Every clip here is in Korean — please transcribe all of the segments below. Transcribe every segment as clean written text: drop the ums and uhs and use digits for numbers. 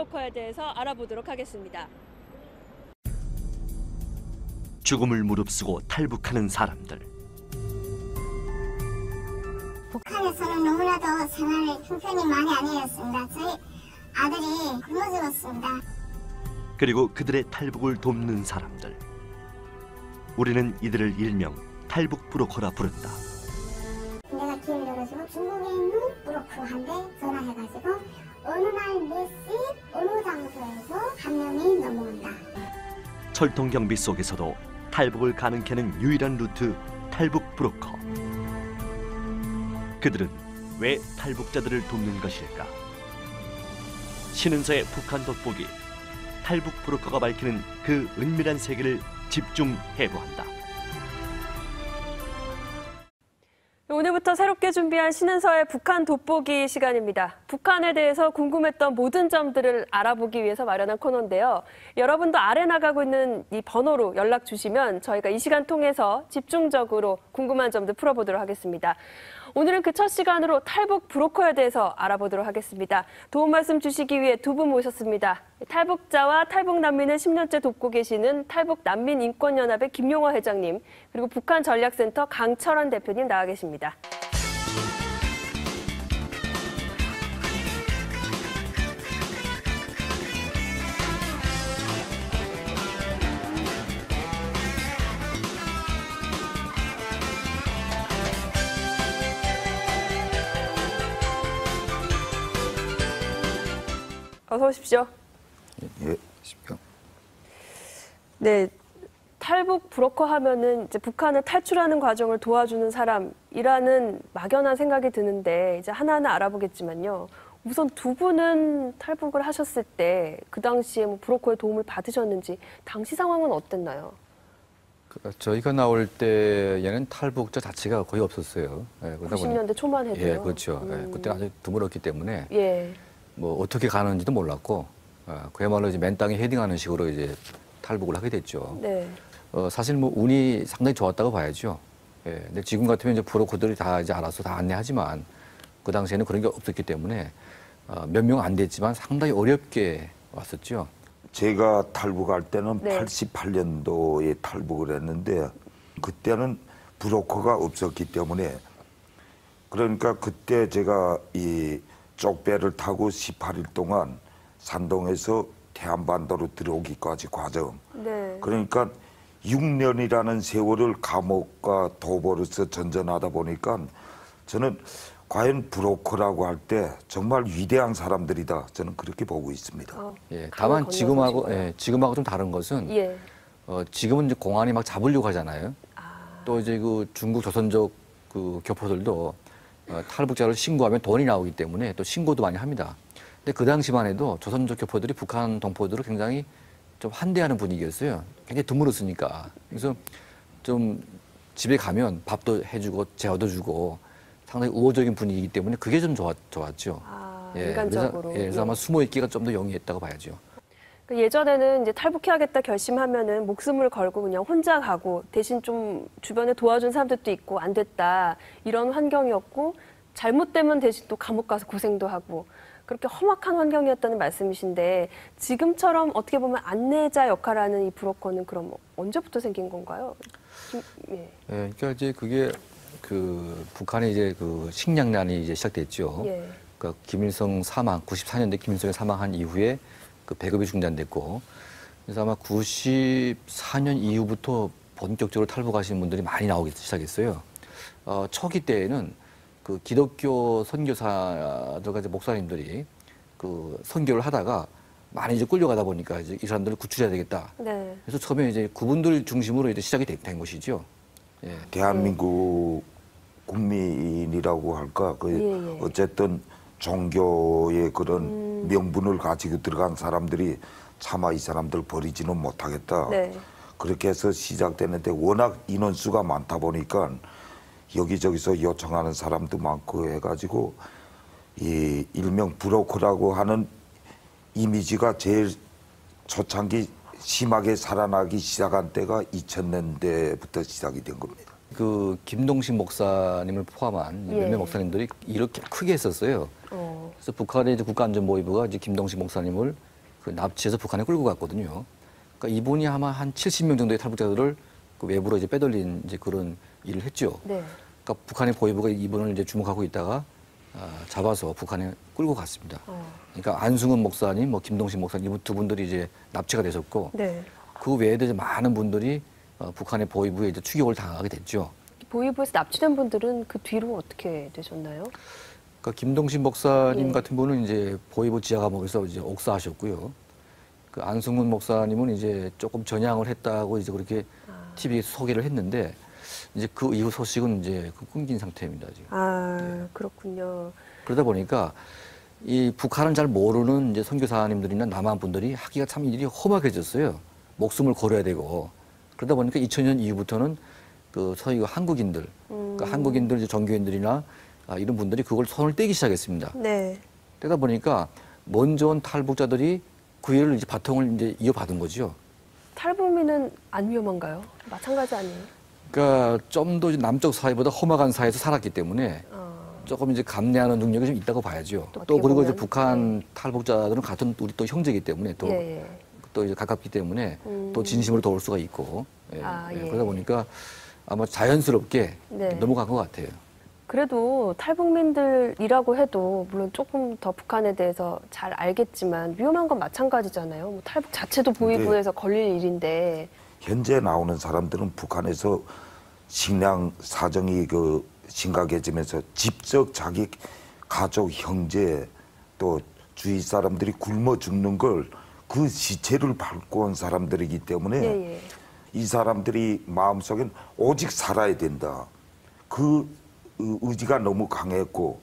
브로커에 대해서 알아보도록 하겠습니다. 죽음을 무릅쓰고 탈북하는 사람들. 북한에서는 너무나도 생활이 형편이 많이 아니었습니다. 저희 아들이 굶어 죽었습니다. 그리고 그들의 탈북을 돕는 사람들. 우리는 이들을 일명 탈북 브로커라 부른다. 내가 기회를 줘가지고 중국에 있는 브로커한테 전화해가지고 어느 날 몇 시 어느 장소에서 한 명이 넘어온다. 철통 경비 속에서도 탈북을 가능케 하는 유일한 루트 탈북 브로커. 그들은 왜 탈북자들을 돕는 것일까? 신은서의 북한 돋보기, 탈북 브로커가 밝히는 그 은밀한 세계를 집중 해부한다. 오늘부터 새롭게 준비한 신은서의 북한 돋보기 시간입니다. 북한에 대해서 궁금했던 모든 점들을 알아보기 위해서 마련한 코너인데요. 여러분도 아래 나가고 있는 이 번호로 연락 주시면 저희가 이 시간 통해서 집중적으로 궁금한 점들 풀어보도록 하겠습니다. 오늘은 그 첫 시간으로 탈북 브로커에 대해서 알아보도록 하겠습니다. 도움 말씀 주시기 위해 두 분 모셨습니다. 탈북자와 탈북 난민을 10년째 돕고 계시는 탈북난민인권연합의 김용화 회장님, 그리고 북한전략센터 강철환 대표님 나와 계십니다. 어서 오십시오. 예, 십시오. 네, 탈북 브로커 하면은 이제 북한을 탈출하는 과정을 도와주는 사람이라는 막연한 생각이 드는데 이제 하나하나 알아보겠지만요. 우선 두 분은 탈북을 하셨을 때 그 당시에 뭐 브로커의 도움을 받으셨는지 당시 상황은 어땠나요? 저희가 나올 때에는 탈북자 자체가 거의 없었어요. 예, 90년대 초만 해도요. 예, 그렇죠. 예, 그때는 아주 드물었기 때문에 예. 뭐 어떻게 가는지도 몰랐고 그야말로 이제 맨 땅에 헤딩하는 식으로 이제 탈북을 하게 됐죠. 네. 사실 뭐 운이 상당히 좋았다고 봐야죠. 예, 근데 지금 같으면 이제 브로커들이 다 이제 알아서 다 안내하지만 그 당시에는 그런 게 없었기 때문에 몇 명 안 됐지만 상당히 어렵게 왔었죠. 제가 탈북할 때는 네. 88년도에 탈북을 했는데 그때는 브로커가 없었기 때문에 그러니까 그때 제가 이 쪽배를 타고 18일 동안 산동에서 태안반도로 들어오기까지 과정. 네. 그러니까 6년이라는 세월을 감옥과 도보로서 전전하다 보니까 저는 과연 브로커라고 할 때 정말 위대한 사람들이다. 저는 그렇게 보고 있습니다. 예, 다만 지금하고 좀 다른 것은 예. 지금은 이제 공안이 막 잡으려고 하잖아요. 또 이제 그 중국 조선족 그 교포들도 탈북자를 신고하면 돈이 나오기 때문에 또 신고도 많이 합니다. 근데 그 당시만 해도 조선족 교포들이 북한 동포들을 굉장히 좀 환대하는 분위기였어요. 굉장히 드물었으니까. 그래서 좀 집에 가면 밥도 해주고 재워도 주고 상당히 우호적인 분위기이기 때문에 그게 좀 좋았죠. 인간적으로. 그래서 아마 숨어있기가 좀 더 용이했다고 봐야죠. 예전에는 이제 탈북해야겠다 결심하면은 목숨을 걸고 그냥 혼자 가고 대신 좀 주변에 도와준 사람들도 있고 안 됐다 이런 환경이었고 잘못되면 대신 또 감옥 가서 고생도 하고 그렇게 험악한 환경이었다는 말씀이신데 지금처럼 어떻게 보면 안내자 역할을 하는 이 브로커는 그럼 언제부터 생긴 건가요? 예, 그러니까 이제 그게 그 북한의 이제 그 식량난이 이제 시작됐죠. 예. 그러니까 김일성 사망, 94년대 김일성이 사망한 이후에 그 배급이 중단됐고, 그래서 아마 94년 이후부터 본격적으로 탈북하시는 분들이 많이 나오기 시작했어요. 초기 때에는 그 기독교 선교사들과 이제 목사님들이 그 선교를 하다가 많이 이제 끌려가다 보니까 이제 이 사람들을 구출해야 되겠다. 네. 그래서 처음에 이제 그분들 중심으로 이제 시작이 된 것이죠. 예. 대한민국 국민이라고 할까? 어쨌든 종교의 그런 명분을 가지고 들어간 사람들이 차마 이 사람들 버리지는 못하겠다. 네. 그렇게 해서 시작됐는데 워낙 인원수가 많다 보니까 여기저기서 요청하는 사람도 많고 해가지고 이 일명 브로커라고 하는 이미지가 제일 초창기 심하게 살아나기 시작한 때가 2000년대부터 시작이 된 겁니다. 그 김동식 목사님을 포함한 몇몇 목사님들이 이렇게 크게 했었어요. 그래서 북한의 이제 국가안전보위부가 이제 김동식 목사님을 그 납치해서 북한에 끌고 갔거든요. 그러니까 이분이 아마 한 70명 정도의 탈북자들을 그 외부로 이제 빼돌린 이제 그런 일을 했죠. 네. 그러니까 북한의 보위부가 이분을 이제 주목하고 있다가 잡아서 북한에 끌고 갔습니다. 그러니까 안승훈 목사님, 뭐 김동식 목사님 이분 두 분들이 이제 납치가 되셨고 네. 그 외에도 이제 많은 분들이 북한의 보위부에 이제 추격을 당하게 됐죠. 보위부에서 납치된 분들은 그 뒤로 어떻게 되셨나요? 그러니까 김동식 목사님 예. 같은 분은 이제 보위부 지하 감옥에서 이제 옥사하셨고요. 그 안승훈 목사님은 이제 조금 전향을 했다고 이제 그렇게 TV에 소개를 했는데 이제 그 이후 소식은 이제 끊긴 상태입니다 지금. 아, 그렇군요. 그러다 보니까 이 북한을 잘 모르는 이제 선교사님들이나 남한 분들이 하기가 참 일이 험악해졌어요. 목숨을 걸어야 되고 그러다 보니까 2000년 이후부터는 그 소위 그 한국인들, 그러니까 한국인들 이제 종교인들이나 이런 분들이 그걸 손을 떼기 시작했습니다. 네. 그러다 보니까 먼저 온 탈북자들이 그 일을 이제 바통을 이제 이어받은 거죠. 탈북민은 안 위험한가요? 마찬가지 아니에요? 그러니까 좀 더 남쪽 사회보다 험악한 사회에서 살았기 때문에 조금 이제 감내하는 능력이 좀 있다고 봐야죠. 또 또 어떻게 그리고 이제 보면, 북한 탈북자들은 같은 우리 또 형제이기 때문에 또 예, 예. 또 이제 가깝기 때문에 또 진심으로 도울 수가 있고 예. 그러다 보니까 아마 자연스럽게 네. 넘어간 것 같아요. 그래도 탈북민들이라고 해도 물론 조금 더 북한에 대해서 잘 알겠지만 위험한 건 마찬가지잖아요. 뭐 탈북 자체도 보위부에서 걸릴 일인데. 현재 나오는 사람들은 북한에서 식량 사정이 그 심각해지면서 직접 자기 가족, 형제 또 주위 사람들이 굶어 죽는 걸 그 시체를 밟고 온 사람들이기 때문에 예, 예. 이 사람들이 마음속엔 오직 살아야 된다. 그 의지가 너무 강했고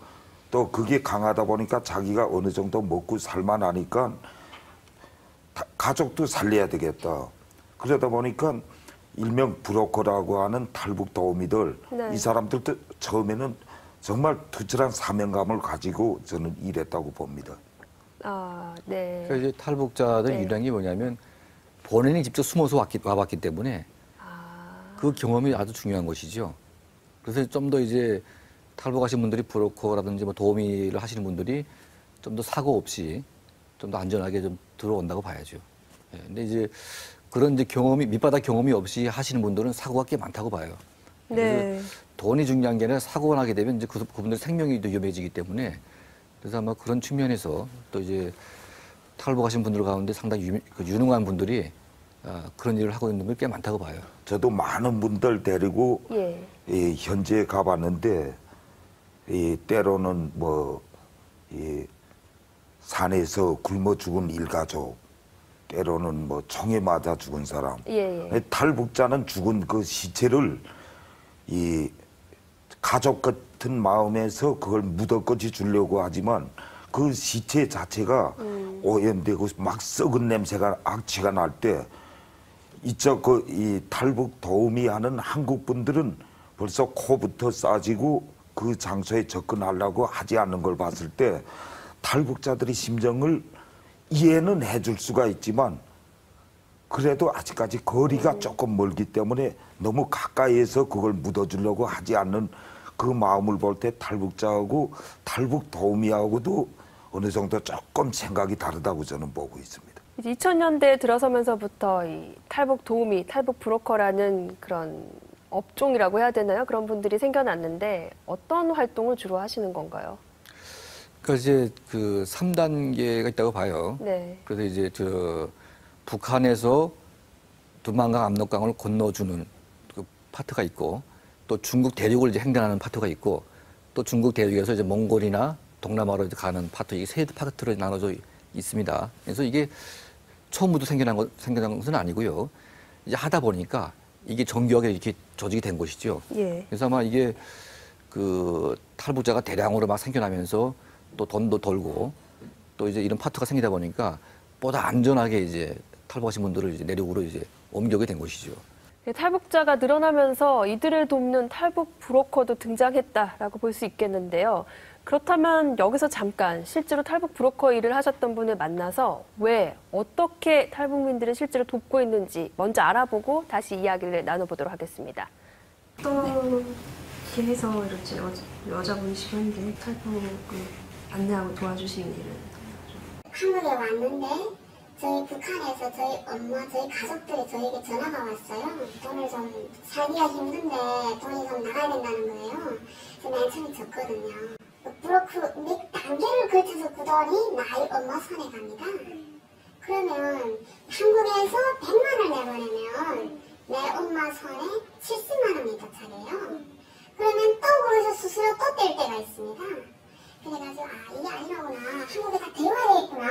또 그게 강하다 보니까 자기가 어느 정도 먹고 살만하니까 가족도 살려야 되겠다. 그러다 보니까 일명 브로커라고 하는 탈북 도우미들 네. 이 사람들도 처음에는 정말 투철한 사명감을 가지고 저는 일했다고 봅니다. 아, 네. 그러니까 이제 탈북자들 네. 유일한 게 뭐냐면 본인이 직접 숨어서 와봤기 때문에 그 경험이 아주 중요한 것이죠. 그래서 좀 더 이제 탈북하신 분들이 브로커라든지 뭐 도우미를 하시는 분들이 좀 더 사고 없이 좀 더 안전하게 좀 들어온다고 봐야죠. 예, 근데 이제 그런 이제 경험이 밑바닥 경험이 없이 하시는 분들은 사고가 꽤 많다고 봐요. 네. 돈이 중요한 게 아니라 사고가 나게 되면 이제 그분들 생명이 또 위험해지기 때문에 그래서 아마 그런 측면에서 또 이제 탈북하신 분들 가운데 상당히 유능한 분들이 그런 일을 하고 있는 분들이 꽤 많다고 봐요. 저도 많은 분들 데리고 예. 이 현지에 가봤는데 이 때로는 이 산에서 굶어 죽은 일가족, 때로는 뭐 총에 맞아 죽은 사람, 예, 예. 탈북자는 죽은 그 시체를 이 가족 같은 마음에서 그걸 묻어까지 주려고 하지만 그 시체 자체가 오염되고 막 썩은 냄새가 악취가 날 때 이쪽 이 탈북 도우미 하는 한국 분들은 벌써 코부터 싸지고 그 장소에 접근하려고 하지 않는 걸 봤을 때 탈북자들의 심정을 이해는 해줄 수가 있지만 그래도 아직까지 거리가 조금 멀기 때문에 너무 가까이에서 그걸 묻어주려고 하지 않는 그 마음을 볼 때 탈북자하고 탈북 도우미하고도 어느 정도 조금 생각이 다르다고 저는 보고 있습니다. 2000년대에 들어서면서부터 이 탈북 도우미, 탈북 브로커라는 그런 업종이라고 해야 되나요? 그런 분들이 생겨났는데 어떤 활동을 주로 하시는 건가요? 그러니까 이제 그 3단계가 있다고 봐요. 네. 그래서 이제 북한에서 두만강 압록강을 건너주는 그 파트가 있고 또 중국 대륙을 이제 횡단하는 파트가 있고 또 중국 대륙에서 이제 몽골이나 동남아로 이제 가는 파트, 이게 세 파트로 나눠져 있습니다. 그래서 이게 처음부터 생겨난 것은 아니고요. 이제 하다 보니까 이게 정교하게 이렇게 조직이 된 것이죠. 예. 그래서 아마 이게 그 탈북자가 대량으로 막 생겨나면서 또 돈도 벌고 또 이제 이런 파트가 생기다 보니까 보다 안전하게 이제 탈북하신 분들을 이제 내륙으로 이제 옮겨오게 된 것이죠. 탈북자가 늘어나면서 이들을 돕는 탈북 브로커도 등장했다라고 볼 수 있겠는데요. 그렇다면 여기서 잠깐 실제로 탈북 브로커 일을 하셨던 분을 만나서 왜, 어떻게 탈북민들을 실제로 돕고 있는지 먼저 알아보고 다시 이야기를 나눠보도록 하겠습니다. 어떤 길에서 이렇게 여자분이시는데 탈북을 안내하고 도와주시는 일은? 한국에 왔는데 저희 북한에서 저희 엄마, 저희 가족들이 저에게 전화가 왔어요. 돈을 좀 살기가 힘든데 돈이 좀 나가야 된다는 거예요. 그래서 맨 처음에 줬거든요. 브로커 몇 단계를 거쳐서 그 돈이 나의 엄마 손에 갑니다. 그러면 한국에서 100만 원 내보내면 내 엄마 손에 70만 원이 도착해요. 그러면 또 거기서 수수료 또 뗄 때가 있습니다. 그래가지고 이게 아니라구나. 한국에 다 데려와야 되겠구나.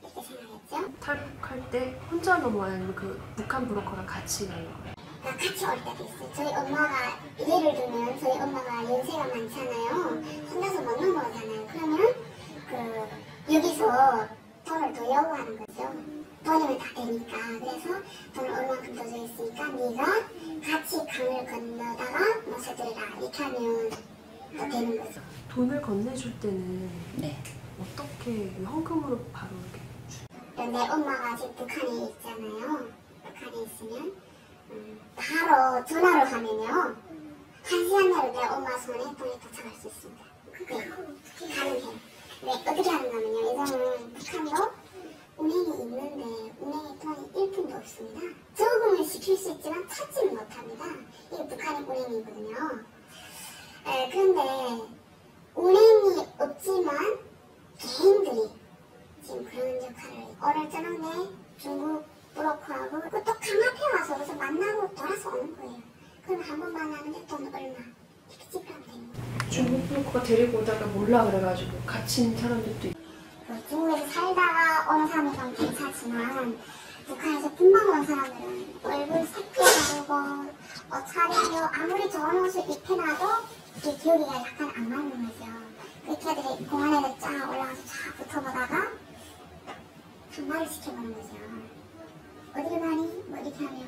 이렇게 생각했죠. 탈북할 때 혼자 넘어와야 하는 그 북한 브로커랑 같이 가는 거예요? 같이 올 때도 있어요. 저희 엄마가 예를 들면 저희 엄마가 연세가 많잖아요. 혼자서 못 넘어오잖아요. 그러면 여기서 돈을 더 요구하는 거죠. 돈이면 다 되니까. 그래서 돈을 얼만큼 더 줬으니까 네가 같이 강을 건너다가 모셔드리라. 이렇게 하면 또 되는 거죠. 돈을 건네줄 때는 네. 어떻게 현금으로 바로 이렇게 내 엄마가 지금 북한에 있잖아요. 북한에 있으면 바로 전화를 하면요. 1시간 내로 내 엄마 손에 돈이 도착할 수 있습니다. 네, 가능해요. 왜 어떻게 하는가면요. 예전은 북한으로 은행이 있는데 은행에 돈이 1푼도 없습니다. 저금을 시킬 수 있지만 찾지는 못합니다. 이게 북한의 은행이거든요. 그런데 은행이 없지만 개인들이 지금 그런 역할을 오늘 저녁에 중국 브로커하고 또 강 앞에 와서 그래서 만나고 돌아서 오는 거예요. 그럼 한 번 만나는데 돈 얼마 이렇게 지불하면 되는 거예요. 중국 브로커가 데리고 오다가 몰라 그래가지고 갇힌 사람들도 있고. 중국에서 살다가 오는 사람은 좀 괜찮지만 북한에서 금방 온 사람들은 얼굴 색도 다르고 옷 차림도 아무리 좋은 옷을 입혀놔도 이게 기울기가 약간 안 맞는 거죠. 그렇게 애들이 공안에서 쫙 올라가서 쫙 붙어보다가 한마를 시켜보는 거죠. 어디를 가니? 뭐 이렇게 하면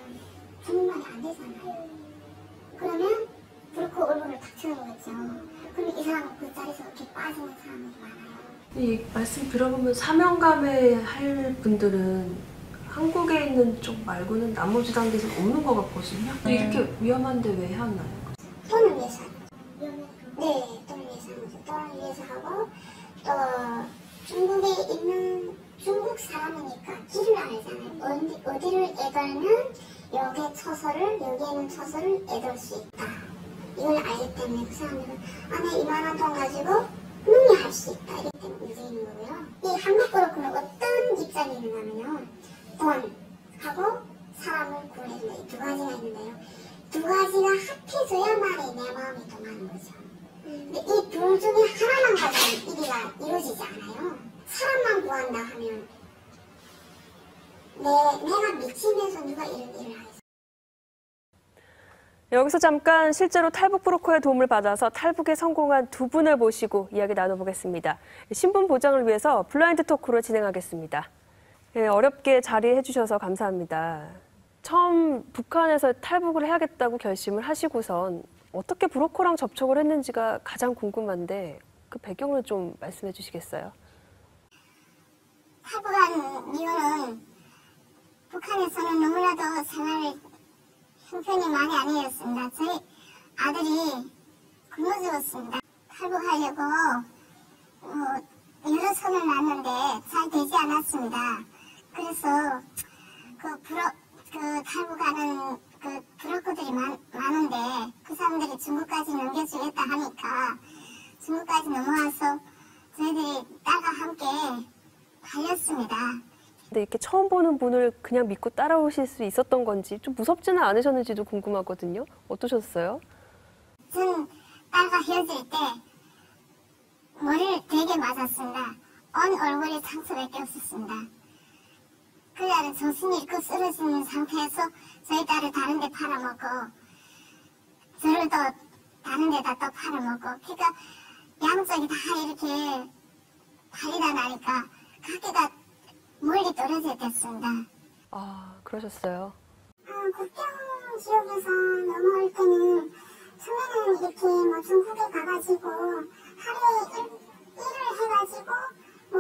중국말이 안 되잖아요. 그러면 브로커 얼굴을 탁 쳐다보겠죠. 그럼 이 사람은 그 자리에서 이렇게 빠지는 사람이 많아요. 이 말씀 들어보면 사명감에 할 분들은 한국에 있는 쪽 말고는 나머지 단계에서 없는 것 같거든요. 근데 이렇게 위험한데 왜 하나요? 돈을 위해서 하는 거죠. 네, 돈을 위해서 하는 거죠. 돈을 위해서 하고 또 중국에 있는 중국 사람이니까 길을 알잖아요. 어디를 애돌면 여기에 처소를 여기에는 처소를 애돌 수 있다. 이걸 알기 때문에 그 사람들은 내 이만한 돈 가지고 흥미할 수 있다. 이렇기 때문에 움직이는 거고요. 이 한국 브로커는 어떤 입장이 있느냐면요. 돈하고 사람을 구해준다. 이 두 가지가 있는데요. 두 가지가 합해져야만이 내 마음이 통하는 거죠. 근데 이 둘 중에 하나만 가지고 일이가 이루어지지 않아요. 사람만 구한다 하면 내가 미치면서 누가 이런 일을 하겠어요. 여기서 잠깐 실제로 탈북 브로커의 도움을 받아서 탈북에 성공한 두 분을 모시고 이야기 나눠보겠습니다. 신분 보장을 위해서 블라인드 토크로 진행하겠습니다. 네, 어렵게 자리해 주셔서 감사합니다. 처음 북한에서 탈북을 해야겠다고 결심을 하시고선 어떻게 브로커랑 접촉을 했는지가 가장 궁금한데 그 배경을 좀 말씀해 주시겠어요? 탈북한 이유는 북한에서는 너무나도 생활 형편이 많이 아니었습니다. 저희 아들이 굶어 죽었습니다. 탈북하려고 여러 손을 놨는데 잘 되지 않았습니다. 그래서 탈북하는 브로커들이 많은데 그 사람들이 중국까지 넘겨주겠다 하니까 중국까지 넘어와서 저희들이 딸과 함께 달렸습니다. 근데 이렇게 처음 보는 분을 그냥 믿고 따라오실 수 있었던 건지 좀 무섭지는 않으셨는지도 궁금하거든요. 어떠셨어요? 전 딸과 헤어질 때 머리를 되게 맞았습니다. 온 얼굴에 상처밖에 없었습니다. 그 날은 정신이 잃고 쓰러지는 상태에서 저희 딸을 다른 데 팔아먹고 저를 또 다른 데다 또 팔아먹고 그러니까 양쪽이 다 이렇게 달리다 나니까 각기가 멀리 떨어져 됐습니다. 아, 그러셨어요. 국경 지역에서 넘어올 때는 처음에는 이렇게 뭐 중국에 가가지고 하루에 일을 해가지고 뭐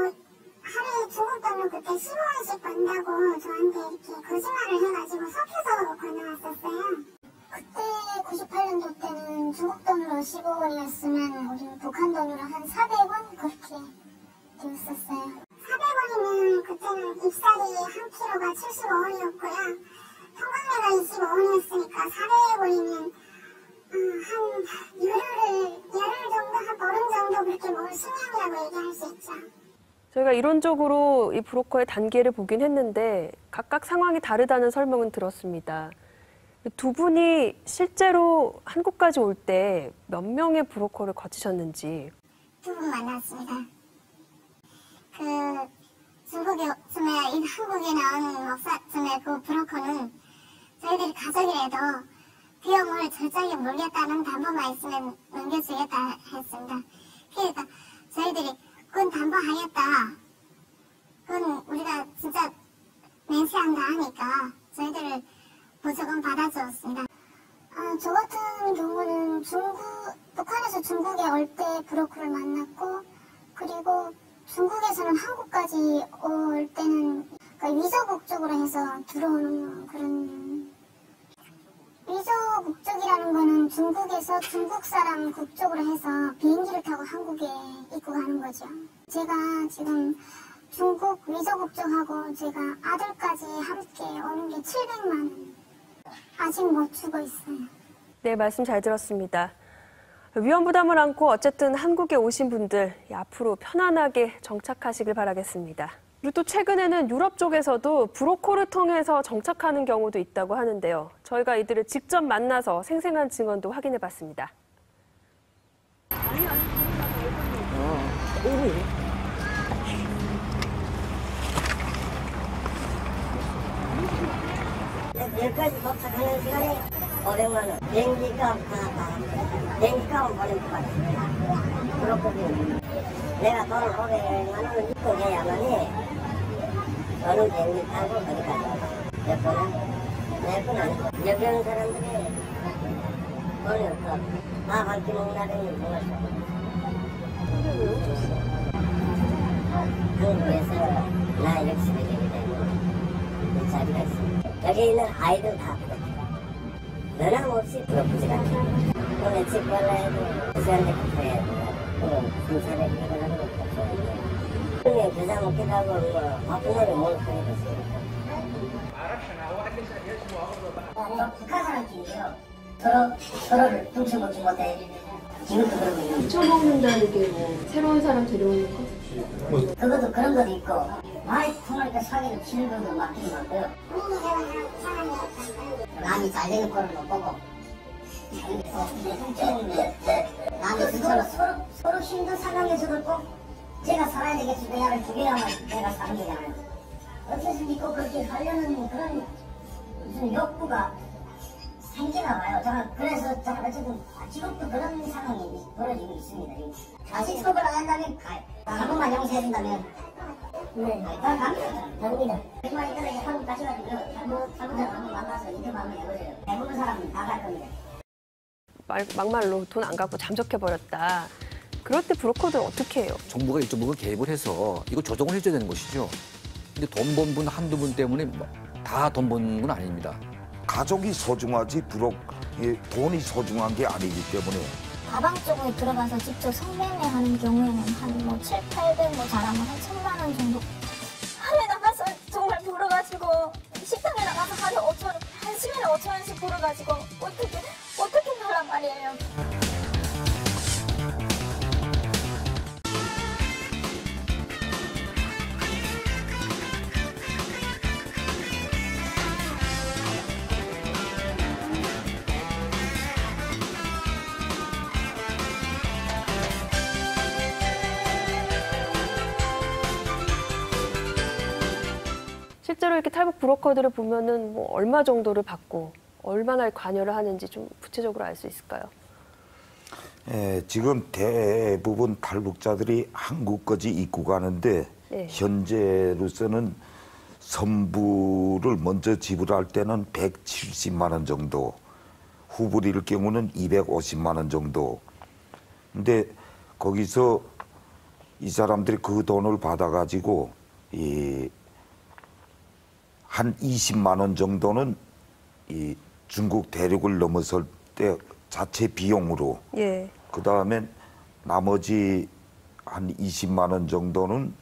하루에 중국 돈을 그때 15원씩 번다고 저한테 이렇게 거짓말을 해가지고 속여서 건너왔었어요. 그때 98년도 때는 중국 돈으로 15원이었으면 우리는 북한 돈으로 한 400원 그렇게 되었었어요. 400원이 상황이면 그때는 입살이 1kg가 75원이었고요. 통관료가 25원이었으니까 400에 걸리면 한 열흘 정도, 한 보름 정도 그렇게 먹을 수명이라고 얘기할 수 있죠. 저희가 이론적으로 이 브로커의 단계를 보긴 했는데 각각 상황이 다르다는 설명은 들었습니다. 두 분이 실제로 한국까지 올 때 몇 명의 브로커를 거치셨는지. 두 분 만났습니다. 중국에 한국에 나온 목사쯤의 그 브로커는 저희들이 가족이라도 비용을 절장에 물겠다는 담보만 있으면 넘겨주겠다 했습니다. 그러니까 저희들이 그건 담보하겠다. 그건 우리가 진짜 맹세한다 하니까 저희들을 무조건 받아주었습니다. 저 같은 경우는 북한에서 중국에 올 때 브로커를 만났고, 그리고 중국에서는 한국까지 올 때는 위조 국적으로 해서 들어오는 그런, 위조 국적이라는 거는 중국에서 중국 사람 국적으로 해서 비행기를 타고 한국에 입국하는 거죠. 제가 지금 중국 위조 국적하고 제가 아들까지 함께 오는 게 700만 원. 아직 못 주고 있어요. 네, 말씀 잘 들었습니다. 위험 부담을 안고 어쨌든 한국에 오신 분들 앞으로 편안하게 정착하시길 바라겠습니다. 그리고 또 최근에는 유럽 쪽에서도 브로커를 통해서 정착하는 경우도 있다고 하는데요. 저희가 이들을 직접 만나서 생생한 증언도 확인해 봤습니다. 여기까지 도착하는 시간이 500만 원. 비행기값 비행기값은 보내줄 것 같습니다. 그렇거든요. 내가 돈을 500만 원을 입금해야만이 너는 비행기 타고 거기까지 와. 내 건 아니고. 여기 오는 사람들이 돈이 없어. 밥 한 끼 먹는 날에는 정말 좋아. 한국에서 나 역시 되게 되고 이 자리가 있습니다. 여기 있는 아이들 다 변함없이 부럽지가 않아요. 오늘 집 갈라 해도 그 시간대 급해야 돼요. 순차례 이걸 하는 것도 없어요. 그냥 겨자 먹기도 하고 바쁜 거를 뭘 하게 됐어요. 북한 사람끼리요. 서로를 훔쳐먹지 못해. 지금도 그러고 있는. 훔쳐먹는다는 게 뭐 새로운 사람 데려오는 거? 그것도 그런 것도 있고 많이 통하니까 사기를 치는 것도 맞긴 맞고요. 남이 잘 되는 꼴을 못 보고 남이 서로 힘든 상황에서도 꼭 제가 살아야 되겠지, 내가를 죽여야만 내가 사는 거잖아요. 어떻게 꼭 그렇게 하려는 그런 무슨 욕구가 생기나 봐요. 저는 그래서 어쨌든 지금도 그런 상황이 벌어지고 있습니다. 다시 속을 안 한다면 한번만 용서해준다면 네, 갑니다. 정말 이전에 한국 가셔가지고 잘못한 한번 만나서 인터뷰 한번 해보세요. 대부분 사람은 다 갈 겁니다. 막말로 돈 안 갖고 잠적해버렸다. 그럴 때 브로커들 어떻게 해요? 정부가 일정 부분 개입을 해서 이거 조정을 해줘야 되는 것이죠. 근데 돈 번 분 한두 분 때문에 다 돈 버는 건 아닙니다. 가족이 소중하지 돈이 소중한 게 아니기 때문에. 다방 쪽에 들어가서 직접 성매매하는 경우에는 한 7, 800, 잘하면 한 1000만 원 정도. 하루에 나가서 정말 벌어가지고 식당에 나가서 하루에 5천 원, 한 시간에 5천 원씩 벌어가지고 어떻게 살란 말이에요. 실제로 이렇게 탈북 브로커들을 보면은 뭐 얼마 정도를 받고 얼마나 관여를 하는지 좀 구체적으로 알 수 있을까요? 지금 대부분 탈북자들이 한국까지 입국하는데 네. 현재로서는 선부를 먼저 지불할 때는 170만 원 정도, 후불일 경우는 250만 원 정도. 근데 거기서 이 사람들이 그 돈을 받아가지고 한 20만 원 정도는 이 중국 대륙을 넘어설 때 자체 비용으로, 예. 그 다음에 나머지 한 20만 원 정도는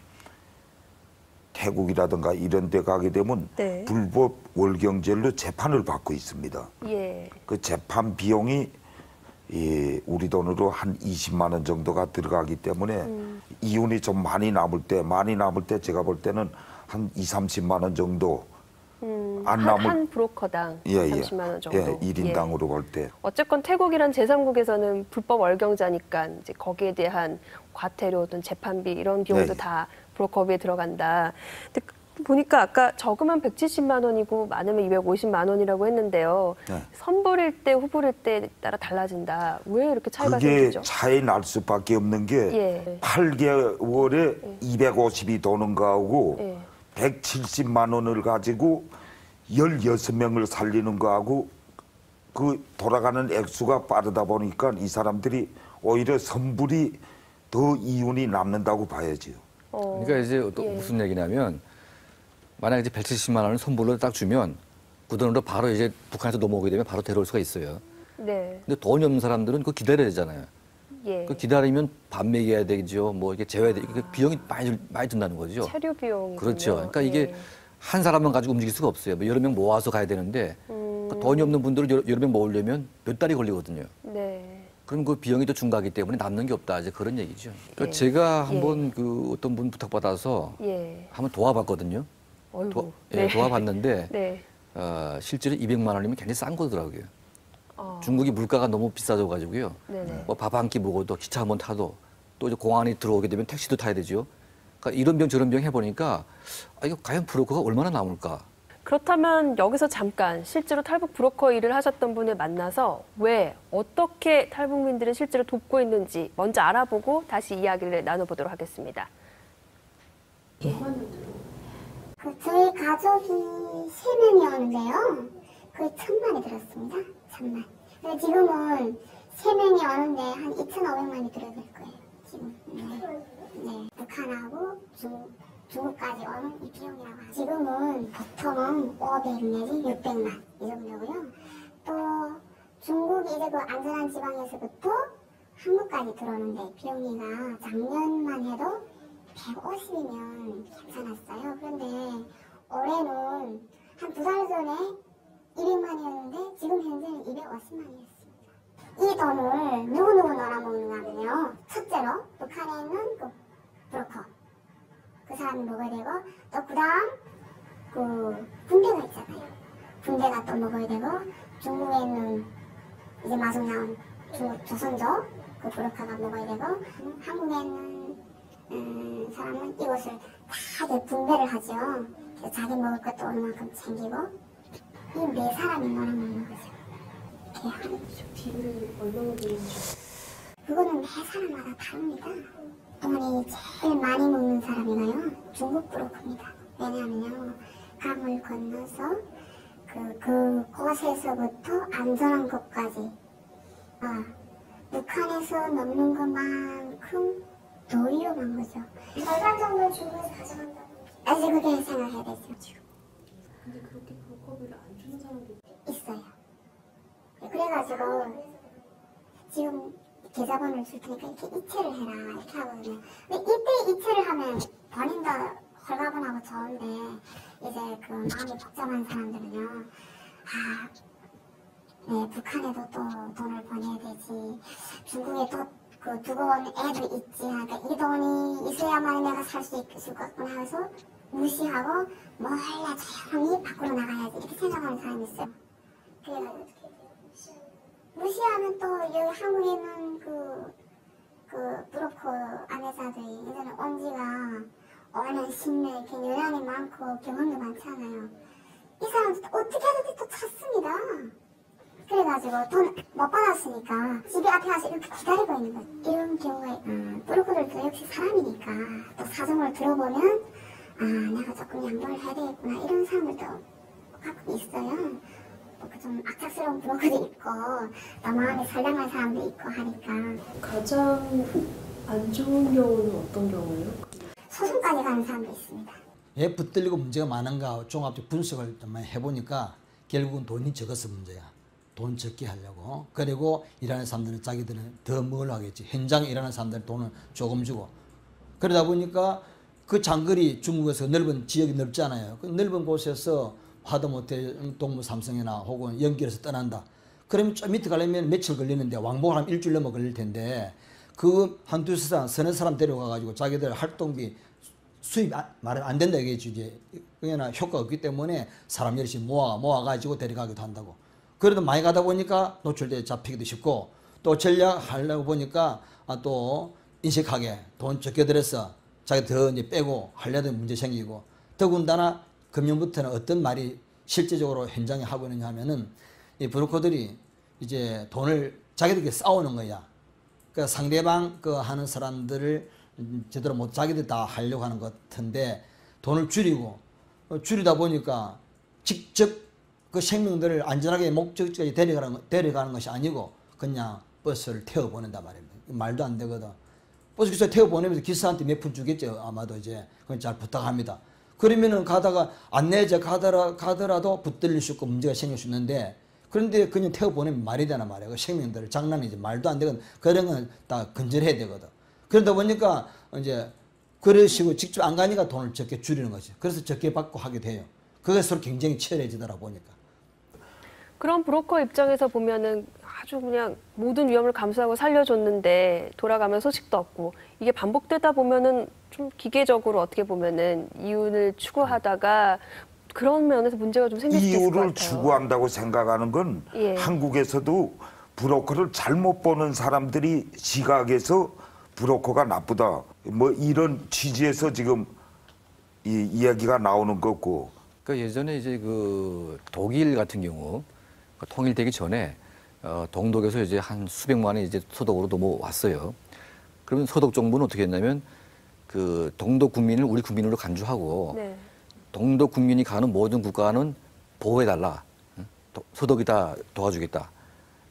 태국이라든가 이런 데 가게 되면 네. 불법 월경죄로 재판을 받고 있습니다. 예. 그 재판 비용이 우리 돈으로 한 20만 원 정도가 들어가기 때문에 이윤이 좀 많이 남을 때 제가 볼 때는 한 20-30만 원 정도 안 남을 한 브로커당 30만 원 정도. 예, 1인당으로 볼 때. 어쨌건 태국이란 제3국에서는 불법 월경자니까 이제 거기에 대한 과태료든 재판비 이런 비용도 네. 다 브로커비에 들어간다. 근데 보니까 아까 적으면 170만 원이고 많으면 250만 원이라고 했는데요. 네. 선불일 때 후불일 때 따라 달라진다. 왜 이렇게 차이가 그게 생기죠? 차이 날 수밖에 없는 게 예. 8개월에 250이 도는 거하고 예. 170만 원을 가지고 16명을 살리는 거하고 그 돌아가는 액수가 빠르다 보니까 이 사람들이 오히려 선불이 더 이윤이 남는다고 봐야지요. 그러니까 이제 또 예. 무슨 얘기냐면 만약에 이제 170만 원을 선불로 딱 주면 그 돈으로 바로 이제 북한에서 넘어오게 되면 바로 데려올 수가 있어요. 네. 근데 돈이 없는 사람들은 그거 기다려야 되잖아요. 예. 그 기다리면 밥 먹여야 되죠. 뭐 이게 재워야 돼. 이게 비용이 많이 든다는 거죠. 체류 비용. 그렇죠. 그러니까 이게 한 사람만 가지고 움직일 수가 없어요. 뭐 여러 명 모아서 가야 되는데 그 돈이 없는 분들은 여러 명 모으려면 몇 달이 걸리거든요. 네. 그럼 그 비용이 또 중과하기 때문에 남는 게 없다. 이제 그런 얘기죠. 그러니까 예. 제가 한번 그 어떤 분 부탁받아서 예. 한번 도와봤거든요. 어이구. 예, 도와봤는데 네. 실제로 200만 원이면 굉장히 싼 거더라고요. 어. 중국이 물가가 너무 비싸져가지고요. 네네. 뭐 밥 한 끼 먹어도 기차 한번 타도 또 이제 공항에 들어오게 되면 택시도 타야 되죠. 그러니까 이런 병 저런 병 해보니까 이거 과연 브로커가 얼마나 남을까? 그렇다면 여기서 잠깐 실제로 탈북 브로커 일을 하셨던 분을 만나서 왜 어떻게 탈북민들을 실제로 돕고 있는지 먼저 알아보고 다시 이야기를 나눠보도록 하겠습니다. 저희 가족이 3명이 오는데요. 거의 1,000만이 들었습니다. 1,000만. 근데 지금은 3명이 오는데 한 2,500만이 들어갈 거예요. 지금. 네. 북한하고 중국까지 오는 이 비용이라고 하죠. 지금은 보통은 500 내지 600만 이 정도고요. 또 중국이 이제 그 안전한 지방에서부터 한국까지 들어오는데 비용이가 작년만 해도 150이면 괜찮았어요. 그런데 올해는 한 2달 전에 200만이었는데 지금 현재는 250만이었습니다. 이 돈을 누구누구 놀아먹는가 하면요. 첫째로 북한에 있는 그 브로커. 그 사람이 먹어야 되고 또 그다음 그 군대가 있잖아요. 군대가 또 먹어야 되고 중국에 있는 이제 마중 나온 중국 조선족 그 브로커가 먹어야 되고 한국에 있는 사람은 이것을 다 이제 분배를 하죠. 그래서 자기 먹을 것도 어느 만큼 챙기고 이 4사람이 놀아먹는 거죠. 이렇게 하는 거죠. 비율이 얼마나 되는지. 그거는 매 사람마다 다릅니다. 돈이 제일 많이 먹는 사람이가요 중국 브로커입니다. 왜냐하면요 강을 건너서 그곳에서부터 안전한 곳까지 북한에서 넘는 것만큼 더 위험한 거죠. 절반 정도 중국에서 가져간다고. 아직 그렇게 생각해야 되죠. 근데 그렇게 브로커비를 안 주는 사람도 있어요. 그래가지고 지금 계좌번호를 줄 테니까 이렇게 이체를 해라 이렇게 하거든요. 근데 이때 이체를 하면 본인도 홀가분하고 좋은데 이제 그 마음이 복잡한 사람들은요. 네 북한에도 또 돈을 보내야 되지. 중국에 또 그 두고 온 애도 있지. 그러니까 이 돈이 있어야만 내가 살 수 있을 것 같구나 해서 무시하고 몰래 조용히 밖으로 나가야지 이렇게 생각하는 사람이 있어요. 그래가지고 무시하면 또 여기 한국에 있는 그 브로커 아내자들이 예전에 온 지가 5년, 10년 이렇게 연한이 많고 경험도 많잖아요. 이 사람들 어떻게 하든지 또 찾습니다. 그래가지고 돈 못 받았으니까 집에 앞에 가서 이렇게 기다리고 있는 거죠. 이런 경우에 브로커들도 역시 사람이니까 또 사정을 들어보면 내가 조금 양보를 해야 되겠구나 이런 사람들도 가끔 있어요. 좀 악착스러운 브로커도 있고 또 마음이 선량한 사람도 있고 하니까. 가장 안 좋은 경우는 어떤 경우예요? 소송까지 가는 사람도 있습니다. 왜 붙들리고 문제가 많은가 종합적 분석을 좀 해보니까 결국은 돈이 적어서 문제야. 돈 적게 하려고. 그리고 일하는 사람들은 자기들은 더 뭘 하겠지. 현장에 일하는 사람들은 돈을 조금 주고. 그러다 보니까 그 장거리 중국에서 넓은 지역이 넓잖아요. 그 넓은 곳에서 하다못해 동무 삼성이나 혹은 연길에서 떠난다. 그러면 좀 밑에 가려면 며칠 걸리는데 왕복을 하면 일주일 넘어 걸릴 텐데 그 한두 서너 사람 데려가가지고 자기들 활동비 수입 말은 안 된다 이게 이제 그냥 효과가 없기 때문에 사람 열심히 모아가지고 데려가기도 한다고. 그래도 많이 가다 보니까 노출돼 잡히기도 쉽고 또 전략하려고 보니까 또 인식하게 돈 적게 들여서 자기 더 이제 빼고 하려던 문제 생기고 더군다나 금년부터는 어떤 말이 실제적으로 현장에 하고 있느냐 하면은 이 브로커들이 이제 돈을 자기들끼리 싸우는 거야. 그러니까 상대방 그 하는 사람들을 제대로 못 자기들 다 하려고 하는 것 같은데 돈을 줄이다 보니까 직접 그 생명들을 안전하게 목적지까지 데려가는 것이 아니고 그냥 버스를 태워보낸단 말입니다. 말도 안 되거든. 버스 기사 태워보내면서 기사한테 몇 푼 주겠죠. 아마도 이제. 그건 잘 부탁합니다. 그러면은 가다가 안내자 가더라도 붙들릴 수 있고 문제가 생길 수 있는데 그런데 그냥 태워보내면 말이 되나 말이야. 그 생명들을 장난이지. 말도 안 되거든. 그런 건 다 근절해야 되거든. 그러다 보니까 이제 그런 식으로 직접 안 가니까 돈을 적게 줄이는 거지. 그래서 적게 받고 하게 돼요. 그게 서로 경쟁이 치열해지더라 보니까. 그런 브로커 입장에서 보면은 아주 그냥 모든 위험을 감수하고 살려줬는데 돌아가면 소식도 없고 이게 반복되다 보면은 좀 기계적으로 어떻게 보면은 이윤을 추구하다가 그런 면에서 문제가 좀 생길 수 있을 것 같아요. 이유를 추구한다고 생각하는 건 예. 한국에서도 브로커를 잘못 보는 사람들이 시각에서 브로커가 나쁘다. 뭐 이런 취지에서 지금 이 이야기가 나오는 거고. 그러니까 예전에 이제 그 독일 같은 경우 통일되기 전에 동독에서 이제 한 수백만이 이제 서독으로 넘어왔어요. 그러면 서독 정부는 어떻게 했냐면 그 동독 국민을 우리 국민으로 간주하고 네. 동독 국민이 가는 모든 국가는 보호해달라. 서독이 다 도와주겠다.